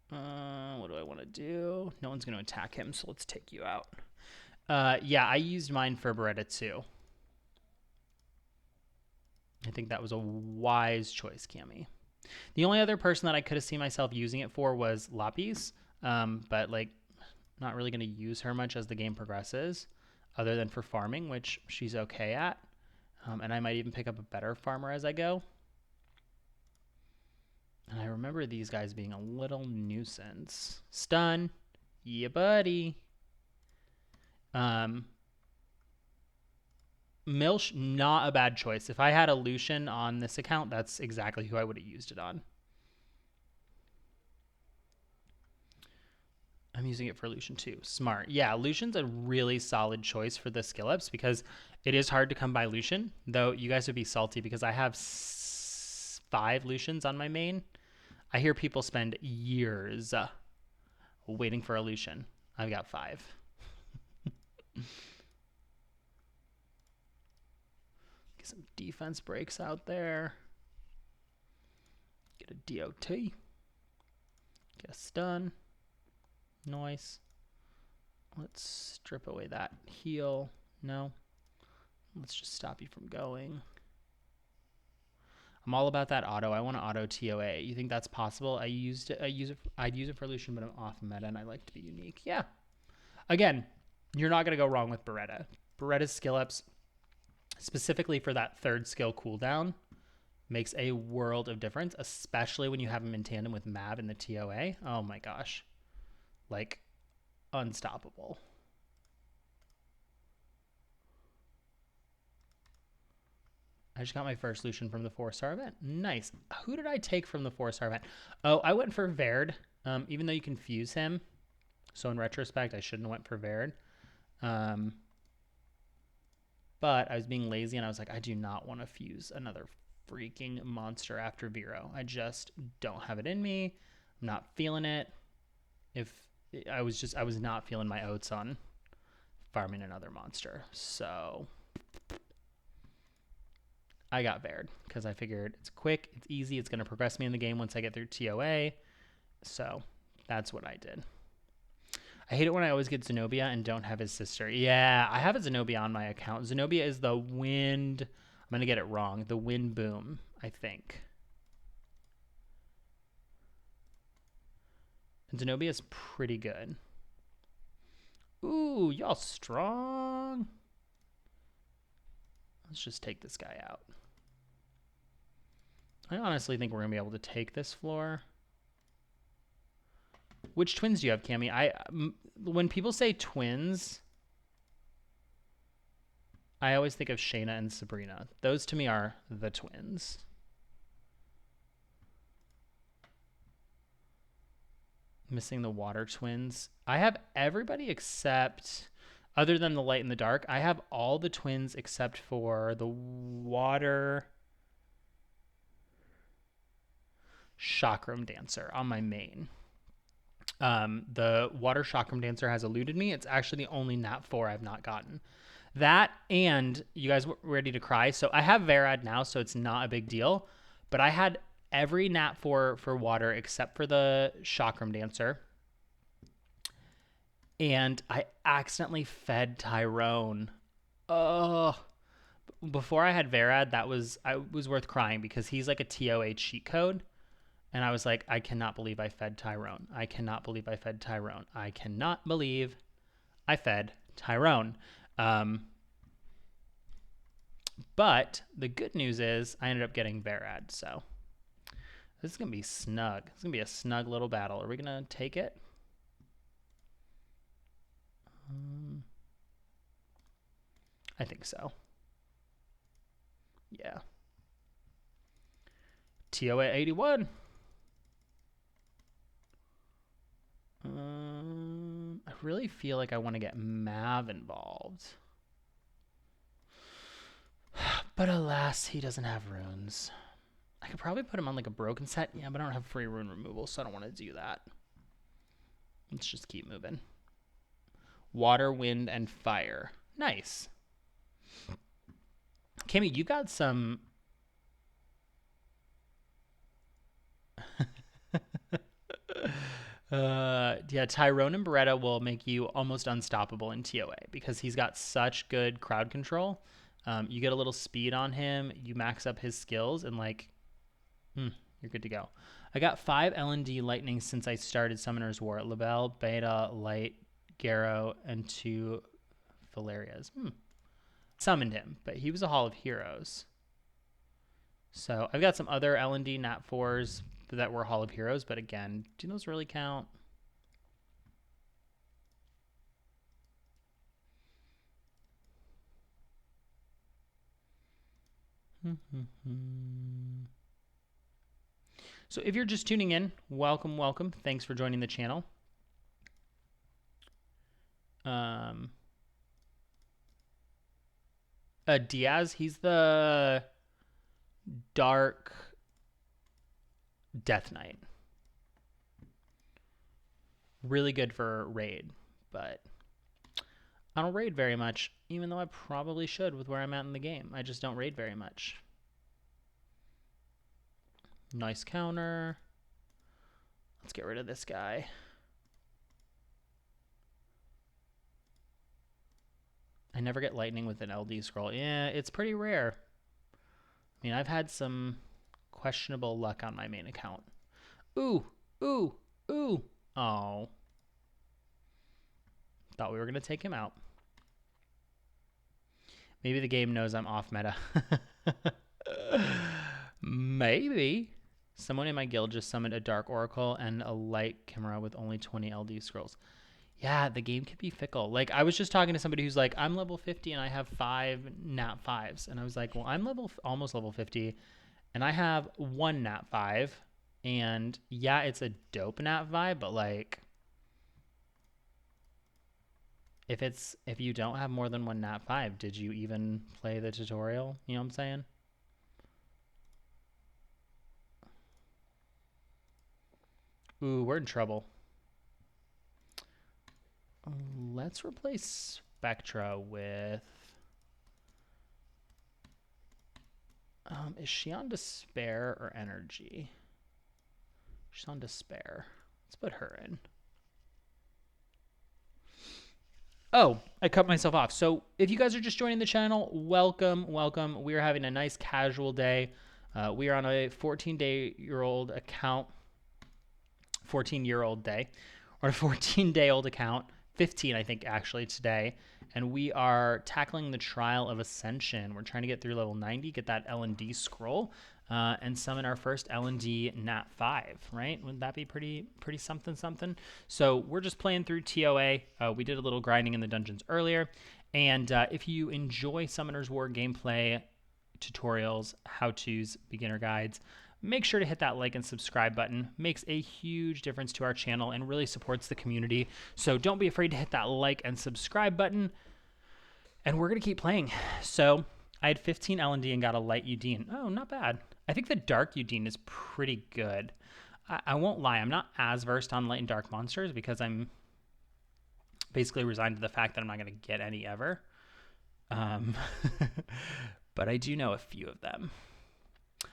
What do I want to do? No one's going to attack him, so let's take you out. Yeah, I used mine for Beretta too. I think that was a wise choice, Cammy. The only other person that I could have seen myself using it for was Lapis, but like not really going to use her much as the game progresses, other than for farming, which she's okay at. And I might even pick up a better farmer as I go. And I remember these guys being a little nuisance. Stun. Yeah, buddy. Milsh, not a bad choice. If I had a Lucian on this account, that's exactly who I would have used it on. I'm using it for Lucian too. Smart. Yeah, Lucian's a really solid choice for the skill ups because it is hard to come by Lucian, though you guys would be salty because I have 5 Lucians on my main. I hear people spend years waiting for a Lucian. I've got 5. Get some defense breaks out there. Get a DOT. Get a stun. Nice. Let's strip away that heal. No. Let's just stop you from going. I'm all about that auto. I want to auto TOA. You think that's possible? I'd use it for Lucian, but I'm off meta and I like to be unique. Yeah. Again, you're not going to go wrong with Beretta. Beretta's skill ups, specifically for that third skill cooldown, makes a world of difference, especially when you have him in tandem with Mav in the TOA. Oh my gosh. Like, unstoppable. I just got my first Lucian from the 4-star event. Nice. Who did I take from the 4-star event? Oh, I went for Verd, even though you can fuse him. So in retrospect, I shouldn't have went for Verd. But I was being lazy and I was like, I do not want to fuse another freaking monster after Vero. I just don't have it in me. I'm not feeling it. I was not feeling my oats on farming another monster. So I got Verd because I figured it's quick, it's easy, it's going to progress me in the game once I get through TOA. So that's what I did. I hate it when I always get Zenobia and don't have his sister. Yeah, I have a Zenobia on my account. Zenobia is the wind. I'm going to get it wrong. The wind boom, I think. And Zenobia is pretty good. Ooh, y'all strong. Let's just take this guy out. I honestly think we're going to be able to take this floor. Which twins do you have, Cammy? When people say twins, I always think of Shayna and Sabrina. Those to me are the twins. Missing the water twins. I have everybody except, other than the light and the dark, I have all the twins except for the water chakram dancer on my main. The water chakram dancer has eluded me. It's actually the only nat 4 I've not gotten. That, and you guys were ready to cry. So I have Verad now, so it's not a big deal. But I had every nat 4 for water except for the chakram dancer. And I accidentally fed Tyrone. Oh, before I had Verad, I was worth crying because he's like a TOA cheat code. And I was like, I cannot believe I fed Tyrone. I cannot believe I fed Tyrone. I cannot believe I fed Tyrone. But the good news is I ended up getting Verad. So this is going to be snug. It's going to be a snug little battle. Are we going to take it? I think so. Yeah. TOA 81. I really feel like I want to get Mav involved. But alas, he doesn't have runes. I could probably put him on like a broken set. Yeah, but I don't have free rune removal, so I don't want to do that. Let's just keep moving. Water, wind, and fire. Nice. Cammy, you got some... yeah, Tyrone and Beretta will make you almost unstoppable in TOA because he's got such good crowd control. You get a little speed on him, you max up his skills, and like, you're good to go. I got 5 L&D lightnings since I started Summoner's War. Labelle, Beta, Light, Garrow, and 2 Valerias. Summoned him, but he was a Hall of Heroes. So I've got some other L&D Nat 4s that were Hall of Heroes, but again, do those really count? So if you're just tuning in, welcome, welcome. Thanks for joining the channel. Diaz, he's the Dark Death Knight. Really good for raid, but I don't raid very much, even though I probably should with where I'm at in the game. I just don't raid very much. Nice counter. Let's get rid of this guy. I never get lightning with an LD scroll. Yeah, it's pretty rare. I mean, I've had some questionable luck on my main account. Ooh, ooh, ooh. Oh. Thought we were going to take him out. Maybe the game knows I'm off meta. Maybe. Someone in my guild just summoned a Dark Oracle and a Light Chimera with only 20 LD scrolls. Yeah, the game can be fickle. Like, I was just talking to somebody who's like, I'm level 50 and I have 5 nat 5s. And I was like, well, I'm almost level 50 and I have 1 nat 5. And yeah, it's a dope nat 5, but like, if you don't have more than 1 nat 5, did you even play the tutorial? You know what I'm saying? Ooh, we're in trouble. Let's replace Spectra with... is she on Despair or Energy? She's on Despair. Let's put her in. Oh, I cut myself off. So if you guys are just joining the channel, welcome, welcome. We are having a nice casual day. We are on a 14-day-old account. 14-year-old day. Or a 14-day-old account. 15, I think, actually, today. And we are tackling the Trial of Ascension. We're trying to get through level 90, get that L&D scroll, and summon our first L&D Nat 5, right? Wouldn't that be pretty something? So we're just playing through TOA. We did a little grinding in the dungeons earlier. And if you enjoy Summoner's War gameplay, tutorials, how-tos, beginner guides, make sure to hit that like and subscribe button. Makes a huge difference to our channel and really supports the community. So don't be afraid to hit that like and subscribe button. And we're going to keep playing. So I had 15 L&D and got a light Udine. Oh, not bad. I think the dark Udine is pretty good. I won't lie. I'm not as versed on light and dark monsters because I'm basically resigned to the fact that I'm not going to get any ever. But I do know a few of them.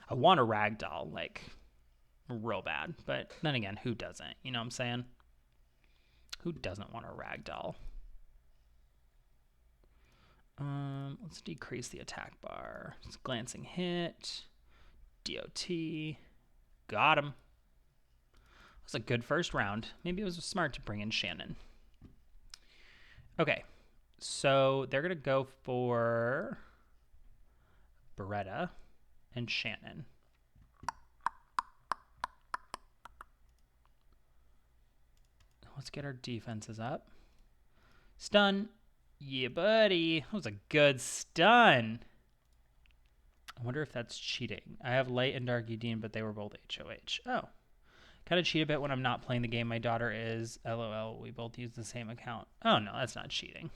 I want a ragdoll, like, real bad. But then again, who doesn't? You know what I'm saying? Who doesn't want a ragdoll? Let's decrease the attack bar. It's glancing hit. DOT. Got him. It was a good first round. Maybe it was smart to bring in Shannon. Okay. So they're going to go for Beretta and Shannon. Let's get our defenses up. Stun. Yeah, buddy. That was a good stun. I wonder if that's cheating. I have light and dark Udine, but they were both HOH. Oh. Kind of cheat a bit when I'm not playing the game. My daughter is. LOL. We both use the same account. Oh, no, that's not cheating.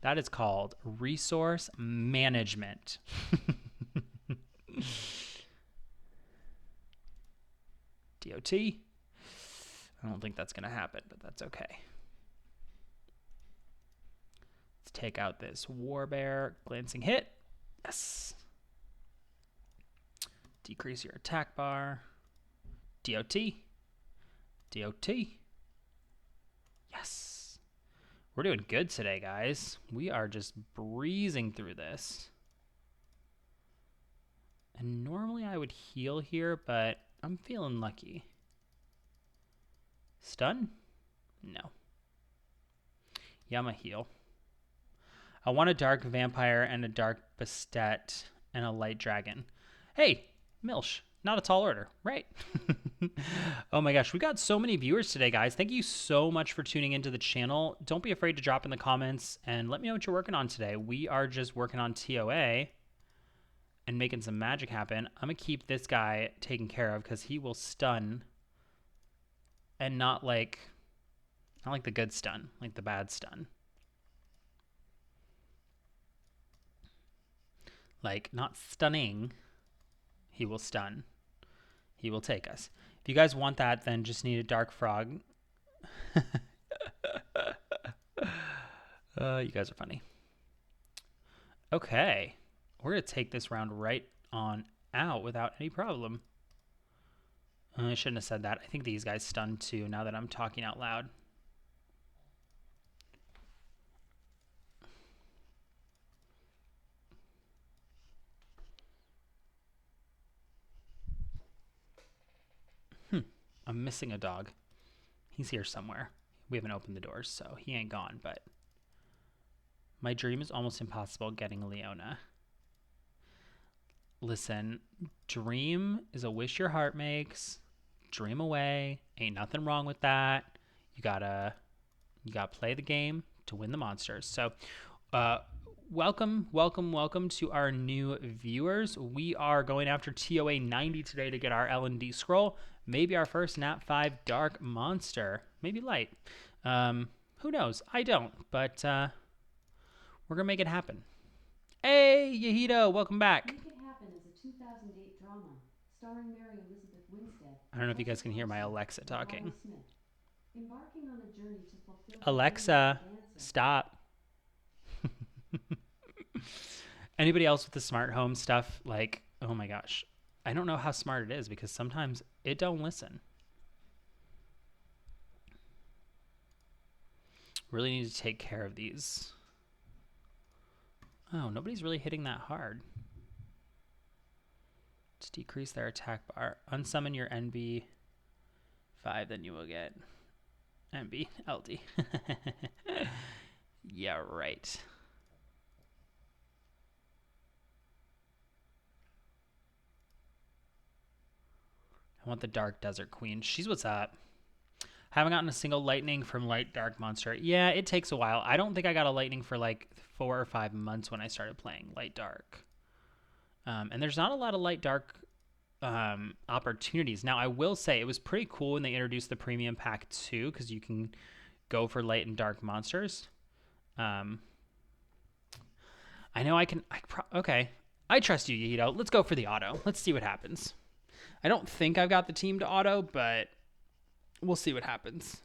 That is called resource management. DOT. I don't think that's going to happen, but that's okay. Let's take out this Warbear. Glancing hit. Yes. Decrease your attack bar. DOT. DOT. Yes. We're doing good today, guys. We are just breezing through this. And normally I would heal here, but I'm feeling lucky. Stun? No. Yeah, I'm a heal. I want a dark vampire and a dark Bastet and a light dragon. Hey, Milsh, not a tall order, right? Oh my gosh, we got so many viewers today, guys. Thank you so much for tuning into the channel. Don't be afraid to drop in the comments and let me know what you're working on today. We are just working on TOA and making some magic happen. I'm going to keep this guy taken care of because he will stun and not like the good stun, like the bad stun. Like, not stunning. He will stun. He will take us. If you guys want that, then just need a dark frog. You guys are funny. Okay. We're going to take this round right on out without any problem. I shouldn't have said that. I think these guys stunned too now that I'm talking out loud. I'm missing a dog. He's here somewhere. We haven't opened the doors, so he ain't gone, but my dream is almost impossible getting Leona. Listen, dream is a wish your heart makes. Dream away. Ain't nothing wrong with that. You gotta play the game to win the monsters. So, welcome to our new viewers. We are going after TOA 90 today to get our L&D scroll. Maybe our first Nat 5 dark monster. Maybe light. Who knows? I don't, but we're gonna make it happen. Hey, Yahito, welcome back. Make It Happen is a 2008 drama starring Mary Elizabeth Winstead. I don't know if you guys can hear my Alexa talking. Embarking on a journey to fulfill Alexa, stop. Anybody else with the smart home stuff? Like, oh my gosh. I don't know how smart it is because sometimes it don't listen. Really need to take care of these. Oh, nobody's really hitting that hard. Let's decrease their attack bar. Unsummon your NB5, then you will get NB LD. Yeah, right. I want the Dark Desert Queen. She's what's up. Haven't gotten a single lightning from Light Dark Monster. Yeah, it takes a while. I don't think I got a lightning for like 4 or 5 months when I started playing Light Dark. And there's not a lot of Light Dark opportunities. Now, I will say it was pretty cool when they introduced the premium pack too, because you can go for Light and Dark monsters. I know I can. Okay, I trust you, Yahito. Let's go for the auto. Let's see what happens. I don't think I've got the team to auto, but we'll see what happens.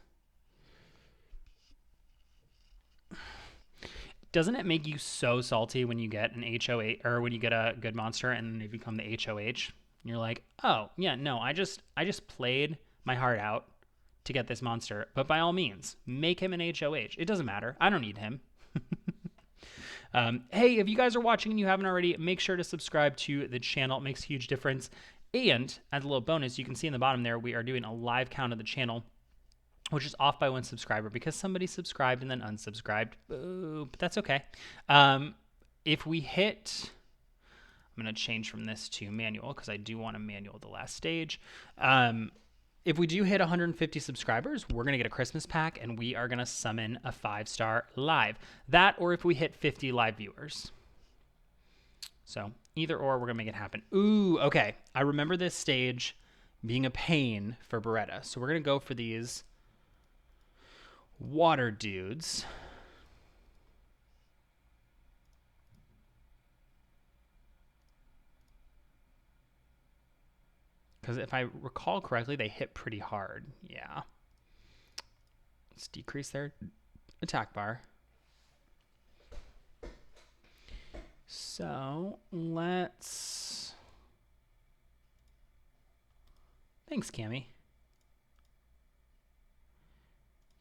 Doesn't it make you so salty when you get an HOH or when you get a good monster and then they become the HOH? And you're like, oh yeah, no, I just played my heart out to get this monster. But by all means, make him an HOH. It doesn't matter. I don't need him. Hey, if you guys are watching and you haven't already, make sure to subscribe to the channel. It makes a huge difference. And as a little bonus, you can see in the bottom there, we are doing a live count of the channel, which is off by 1 subscriber because somebody subscribed and then unsubscribed. Boo, but that's okay. If we hit, I'm going to change from this to manual because I do want a manual at the last stage. If we do hit 150 subscribers, we're going to get a Christmas pack and we are going to summon a 5-star live. That or if we hit 50 live viewers. So either or, we're going to make it happen. Ooh, okay. I remember this stage being a pain for Beretta. So we're going to go for these water dudes. Because if I recall correctly, they hit pretty hard. Yeah. Let's decrease their attack bar. So let's... Thanks, Cammy.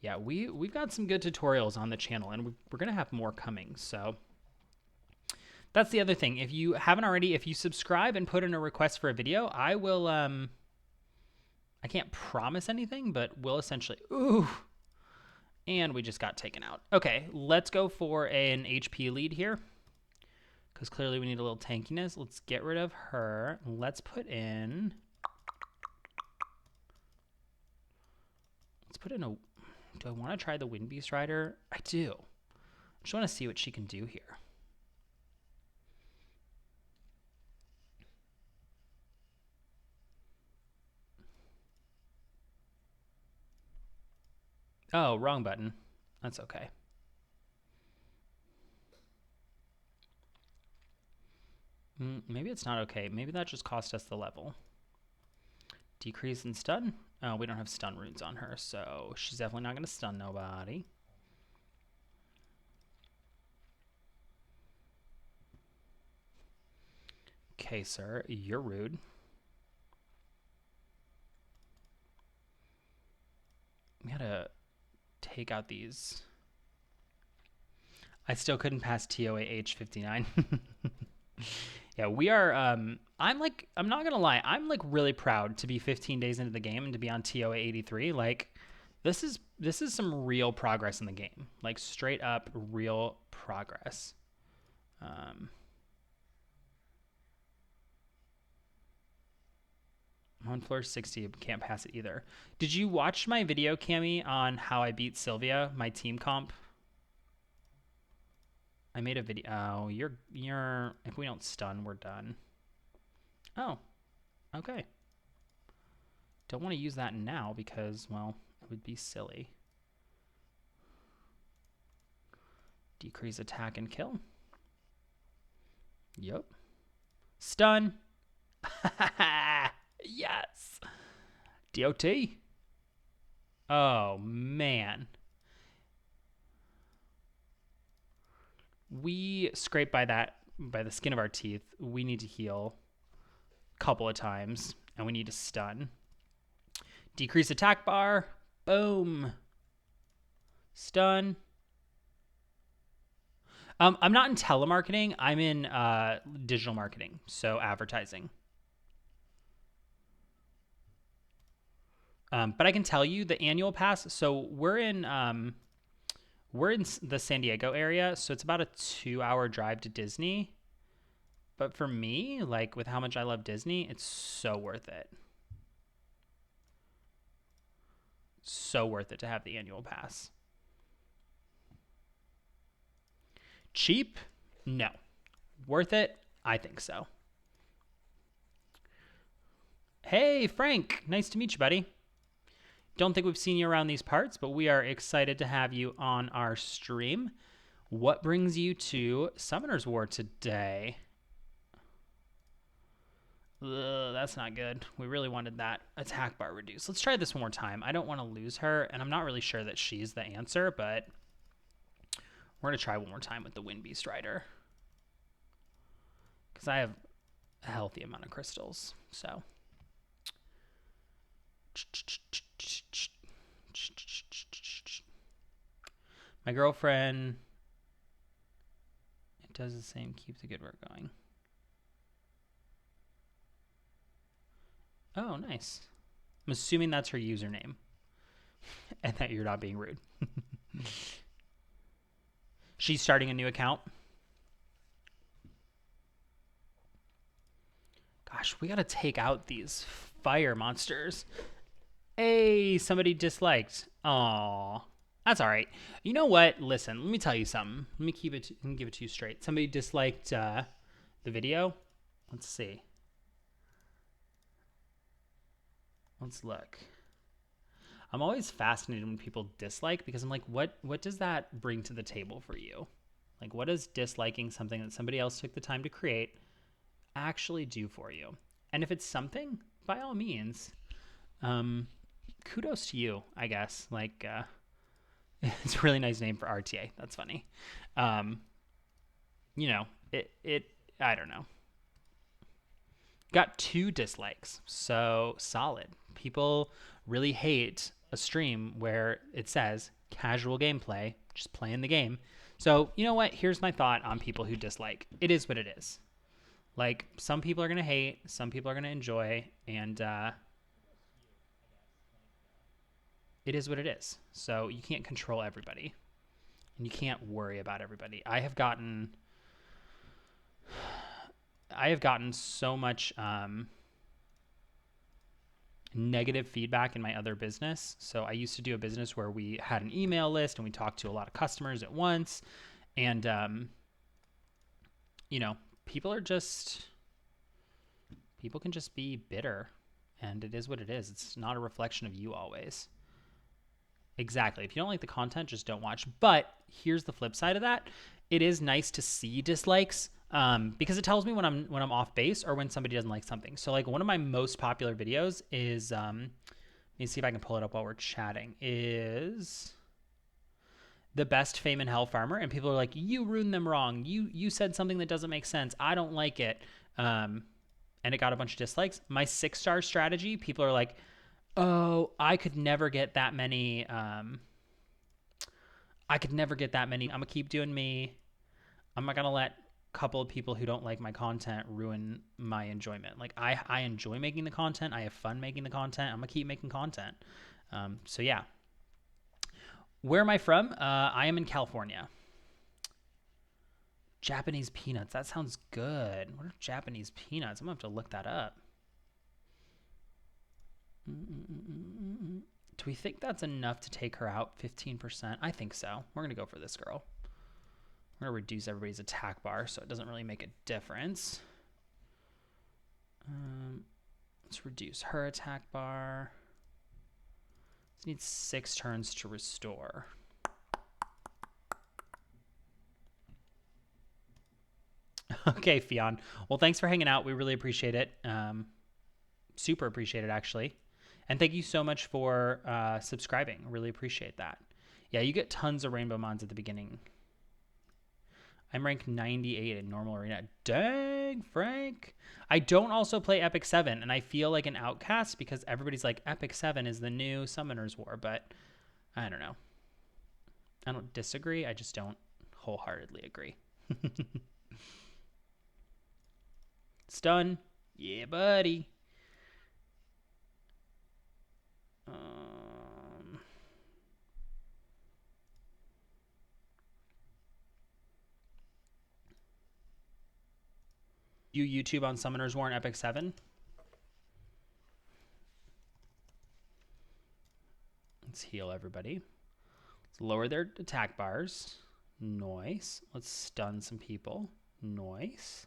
Yeah, we've got some good tutorials on the channel, and we're going to have more coming, so... That's the other thing. If you haven't already, if you subscribe and put in a request for a video, I will, I can't promise anything, but we'll essentially, ooh, and we just got taken out. Okay, let's go for an HP lead here, because clearly we need a little tankiness. Let's get rid of her. Let's put in a, do I want to try the Wind Beast Rider? I do. I just want to see what she can do here. Oh, wrong button. That's okay. Maybe it's not okay. Maybe that just cost us the level. Decrease in stun. Oh, we don't have stun runes on her, so she's definitely not going to stun nobody. Okay, sir, you're rude. gotta take out these. I still couldn't pass TOAH 59. Yeah, we are. I'm not gonna lie. I'm like really proud to be 15 days into the game and to be on TOA 83. Like, this is some real progress in the game. Like, straight up real progress. On floor 60, can't pass it either. Did you watch my video, Cami, on how I beat Sylvia, my team comp? I made a video. Oh, you're. If we don't stun, we're done. Oh, okay. Don't want to use that now because, well, it would be silly. Decrease attack and kill. Yep. Stun. Yes. DOT. Oh, man. We scrape by the skin of our teeth. We need to heal a couple of times, and we need to stun. Decrease attack bar. Boom. Stun. I'm not in telemarketing. I'm in digital marketing, so advertising. But I can tell you the annual pass. So we're in the San Diego area, so it's about a 2-hour drive to Disney. But for me, like with how much I love Disney, it's so worth it. So worth it to have the annual pass. Cheap? No. Worth it? I think so. Hey, Frank. Nice to meet you, buddy. Don't think we've seen you around these parts, but we are excited to have you on our stream. What brings you to Summoner's War today? Ugh, that's not good. We really wanted that attack bar reduced. Let's try this one more time. I don't want to lose her, and I'm not really sure that she's the answer, but we're going to try one more time with the Wind Beast Rider. Because I have a healthy amount of crystals, so... My girlfriend, it does the same. Keep the good work going. Oh, nice. I'm assuming that's her username and that you're not being rude. She's starting a new account. Gosh, we got to take out these fire monsters. Hey, somebody disliked. Aw, that's all right. You know what? Listen, let me tell you something. Let me give it to you straight. Somebody disliked the video. Let's see. Let's look. I'm always fascinated when people dislike because I'm like, what does that bring to the table for you? Like, what does disliking something that somebody else took the time to create actually do for you? And if it's something, by all means, kudos to you, I guess. Like, it's a really nice name for RTA. That's funny. You know, I don't know. Got 2 dislikes, so solid. People really hate a stream where it says casual gameplay, just playing the game. So, you know what? Here's my thought on people who dislike. It is what it is. Like, some people are going to hate, some people are going to enjoy, and it is what it is. So you can't control everybody, and you can't worry about everybody. I have gotten so much negative feedback in my other business. So I used to do a business where we had an email list and we talked to a lot of customers at once. And, you know, people can just be bitter, and it is what it is. It's not a reflection of you always. Exactly. If you don't like the content, just don't watch. But here's the flip side of that. It is nice to see dislikes. Because it tells me when I'm off base or when somebody doesn't like something. So like one of my most popular videos is, let me see if I can pull it up while we're chatting, is the best Fame in Hell farmer. And people are like, you ruined them wrong. You said something that doesn't make sense. I don't like it. And it got a bunch of dislikes. My 6-star strategy, people are like, Oh, I could never get that many. I could never get that many. I'm gonna keep doing me. I'm not gonna let a couple of people who don't like my content ruin my enjoyment. Like I enjoy making the content. I have fun making the content. I'm gonna keep making content. So yeah. Where am I from? I am in California. Japanese peanuts. That sounds good. What are Japanese peanuts? I'm gonna have to look that up. Do we think that's enough to take her out? 15%? I think so. We're gonna go for this girl. We're going to reduce everybody's attack bar, so it doesn't really make a difference. Let's reduce her attack bar. This needs 6 turns to restore. Okay, Fionn. Well, thanks for hanging out. We really appreciate it. Super appreciate it, actually. And thank you so much for subscribing. Really appreciate that. Yeah, you get tons of rainbow mons at the beginning. I'm ranked 98 in normal arena. Dang, Frank. I don't also play Epic 7, and I feel like an outcast because everybody's like, Epic 7 is the new Summoner's War, but I don't know. I don't disagree. I just don't wholeheartedly agree. Stun. Yeah, buddy. You YouTube on Summoner's War and Epic 7? Let's heal everybody. Let's lower their attack bars. Nice. Let's stun some people. Nice.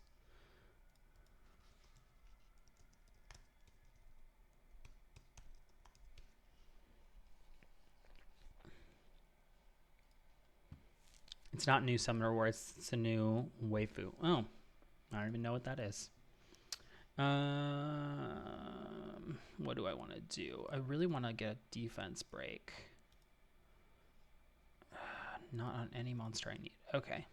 It's not new Summoner War, it's a new waifu. Oh, I don't even know what that is. What do I want to do? I really want to get a defense break. Not on any monster I need. Okay.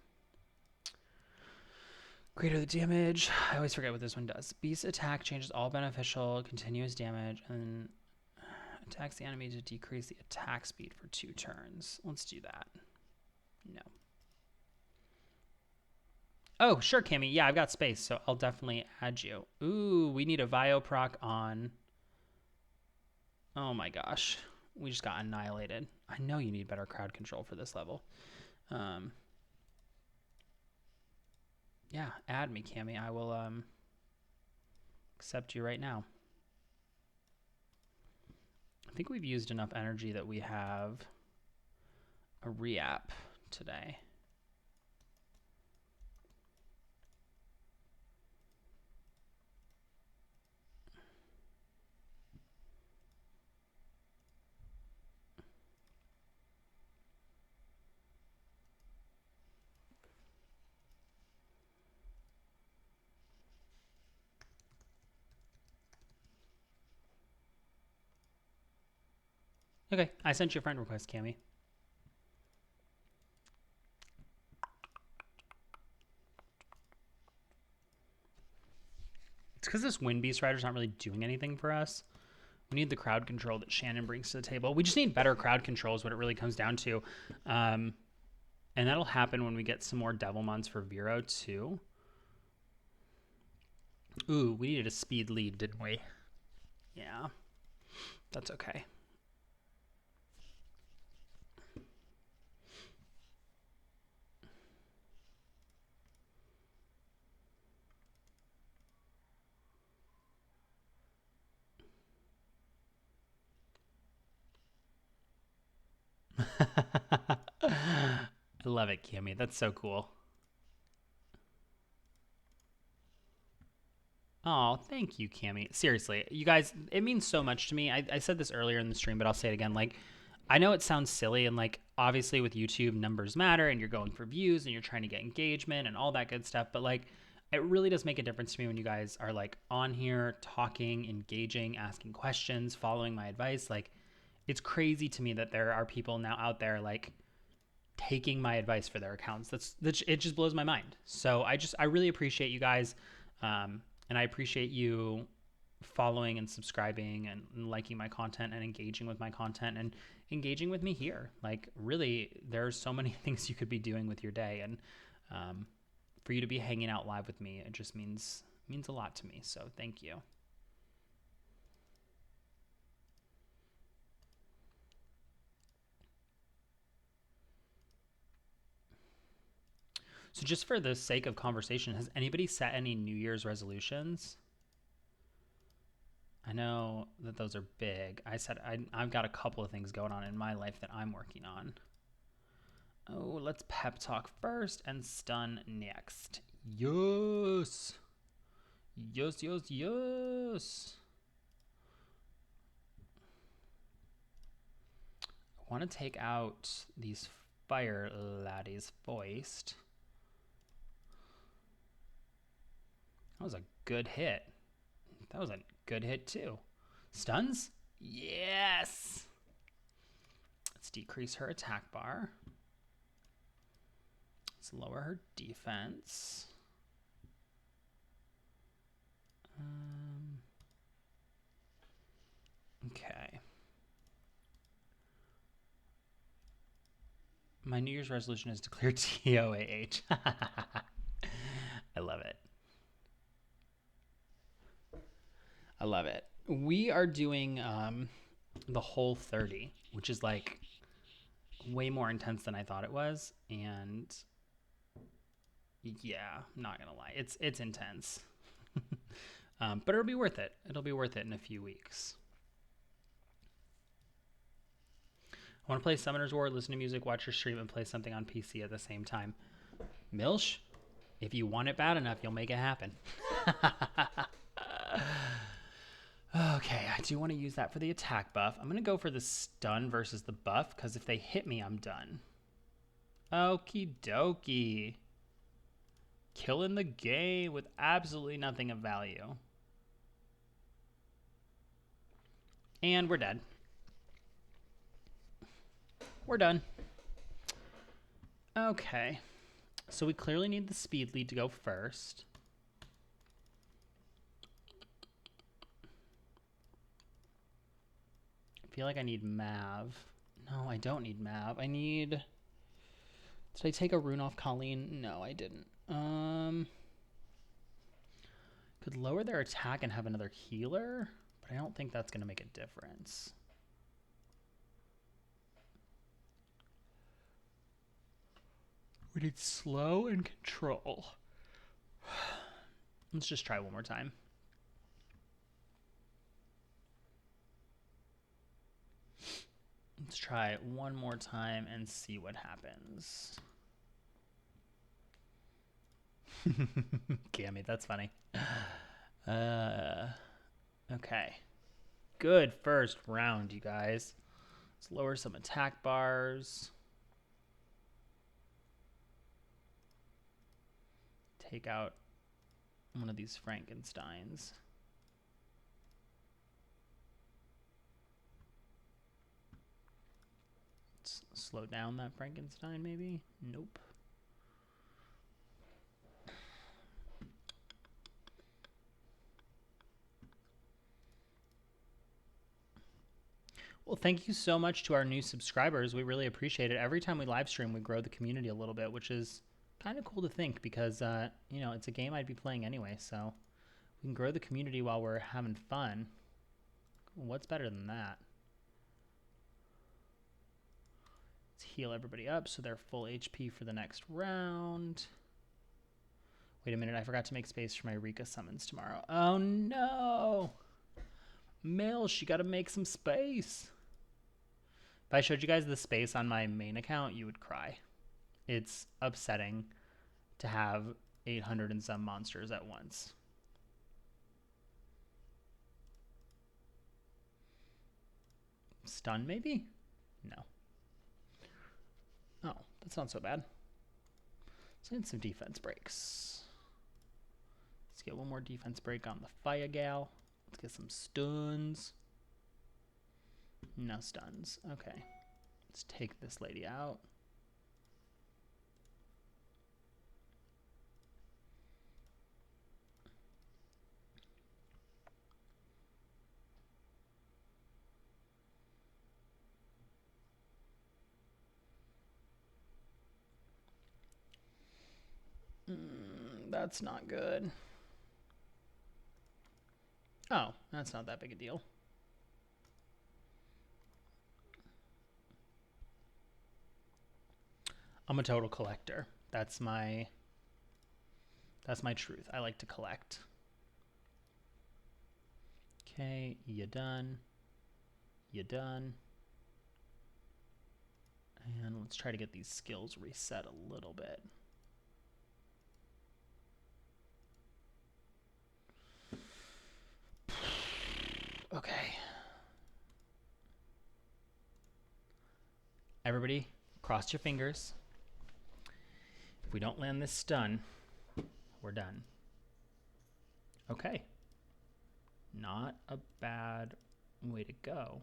Greater the damage. I always forget what this one does. Beast attack changes all beneficial continuous damage and attacks the enemy to decrease the attack speed for 2 turns. Let's do that. No. Oh, sure, Cammy. Yeah, I've got space, so I'll definitely add you. Ooh, we need a Vioproc on. Oh my gosh. We just got annihilated. I know you need better crowd control for this level. Yeah, add me, Cammy. I will accept you right now. I think we've used enough energy that we have a re-app today. Okay, I sent you a friend request, Cammy. It's because this Wind Beast Rider's not really doing anything for us. We need the crowd control that Shannon brings to the table. We just need better crowd control is what it really comes down to. And that'll happen when we get some more Devilmons for Vero, too. Ooh, we needed a speed lead, didn't we? Yeah, that's okay. I love it, Cammy. That's so cool. Oh, thank you, Cammy. Seriously, you guys, it means so much to me. I said this earlier in the stream, but I'll say it again. Like, I know it sounds silly, and like, obviously with YouTube, numbers matter, and you're going for views, and you're trying to get engagement and all that good stuff. But like, it really does make a difference to me when you guys are like on here talking, engaging, asking questions, following my advice. Like, it's crazy to me that there are people now out there like taking my advice for their accounts. That's it just blows my mind. So I really appreciate you guys. And I appreciate you following and subscribing and liking my content and engaging with my content and engaging with me here. Like, really, there's so many things you could be doing with your day, and for you to be hanging out live with me, it just means a lot to me. So thank you. So just for the sake of conversation, has anybody set any New Year's resolutions? I know that those are big. I've got a couple of things going on in my life that I'm working on. Oh, let's pep talk first and stun next. Yes. Yes, yes, yes. I want to take out these fire laddies foist. That was a good hit. That was a good hit too. Stuns? Yes! Let's decrease her attack bar. Let's lower her defense. Okay. My New Year's resolution is to clear TOAH. I love it. I love it. We are doing the whole 30, which is like way more intense than I thought it was. And yeah, not gonna lie, it's intense. But it'll be worth it. It'll be worth it in a few weeks. I want to play Summoner's War, listen to music, watch your stream, and play something on PC at the same time. Milsh, if you want it bad enough, you'll make it happen. Okay, I do want to use that for the attack buff. I'm going to go for the stun versus the buff, because if they hit me, I'm done. Okie dokie. Killing the game with absolutely nothing of value. And we're dead. We're done. Okay. So we clearly need the speed lead to go first. I feel like I need Mav. No, I don't need Mav. I need... Did I take a rune off Colleen? No, I didn't. Could lower their attack and have another healer, but I don't think that's going to make a difference. We need slow and control. Let's just try one more time. Let's try it one more time and see what happens. Cammy, that's funny. Okay. Good first round, you guys. Let's lower some attack bars. Take out one of these Frankensteins. Let's slow down that Frankenstein, maybe? Nope. Well, thank you so much to our new subscribers. We really appreciate it. Every time we live stream, we grow the community a little bit, which is kind of cool to think because, you know, it's a game I'd be playing anyway. So we can grow the community while we're having fun. What's better than that? Let's heal everybody up so they're full HP for the next round. Wait a minute, I forgot to make space for my Rika summons tomorrow. Oh no! Milsh, you gotta make some space. If I showed you guys the space on my main account, you would cry. It's upsetting to have 800 and some monsters at once. Stun, maybe? No. Oh, that's not so bad. Let's get some defense breaks. Let's get one more defense break on the Fire Gal. Let's get some stuns. No stuns. Okay. Let's take this lady out. that's not good. Oh, that's not that big a deal. I'm a total collector. That's my truth. I like to collect. Okay, you done. You done. And let's try to get these skills reset a little bit. Okay. Everybody, cross your fingers. If we don't land this stun, we're done. Okay. Not a bad way to go.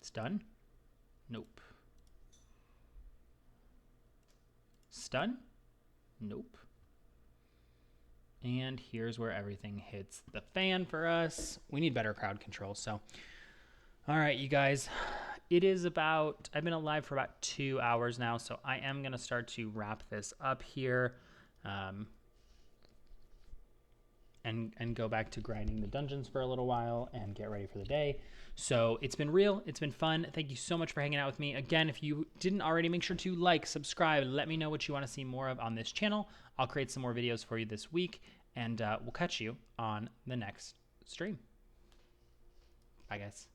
Stun? Nope. Stun? Nope. And here's where everything hits the fan for us. We need better crowd control. So, all right, you guys, it is about, I've been alive for about 2 hours now. So I am going to start to wrap this up here. And go back to grinding the dungeons for a little while and get ready for the day. So it's been real. It's been fun. Thank you so much for hanging out with me. Again, if you didn't already, make sure to like, subscribe, let me know what you want to see more of on this channel. I'll create some more videos for you this week, and we'll catch you on the next stream. Bye, guys.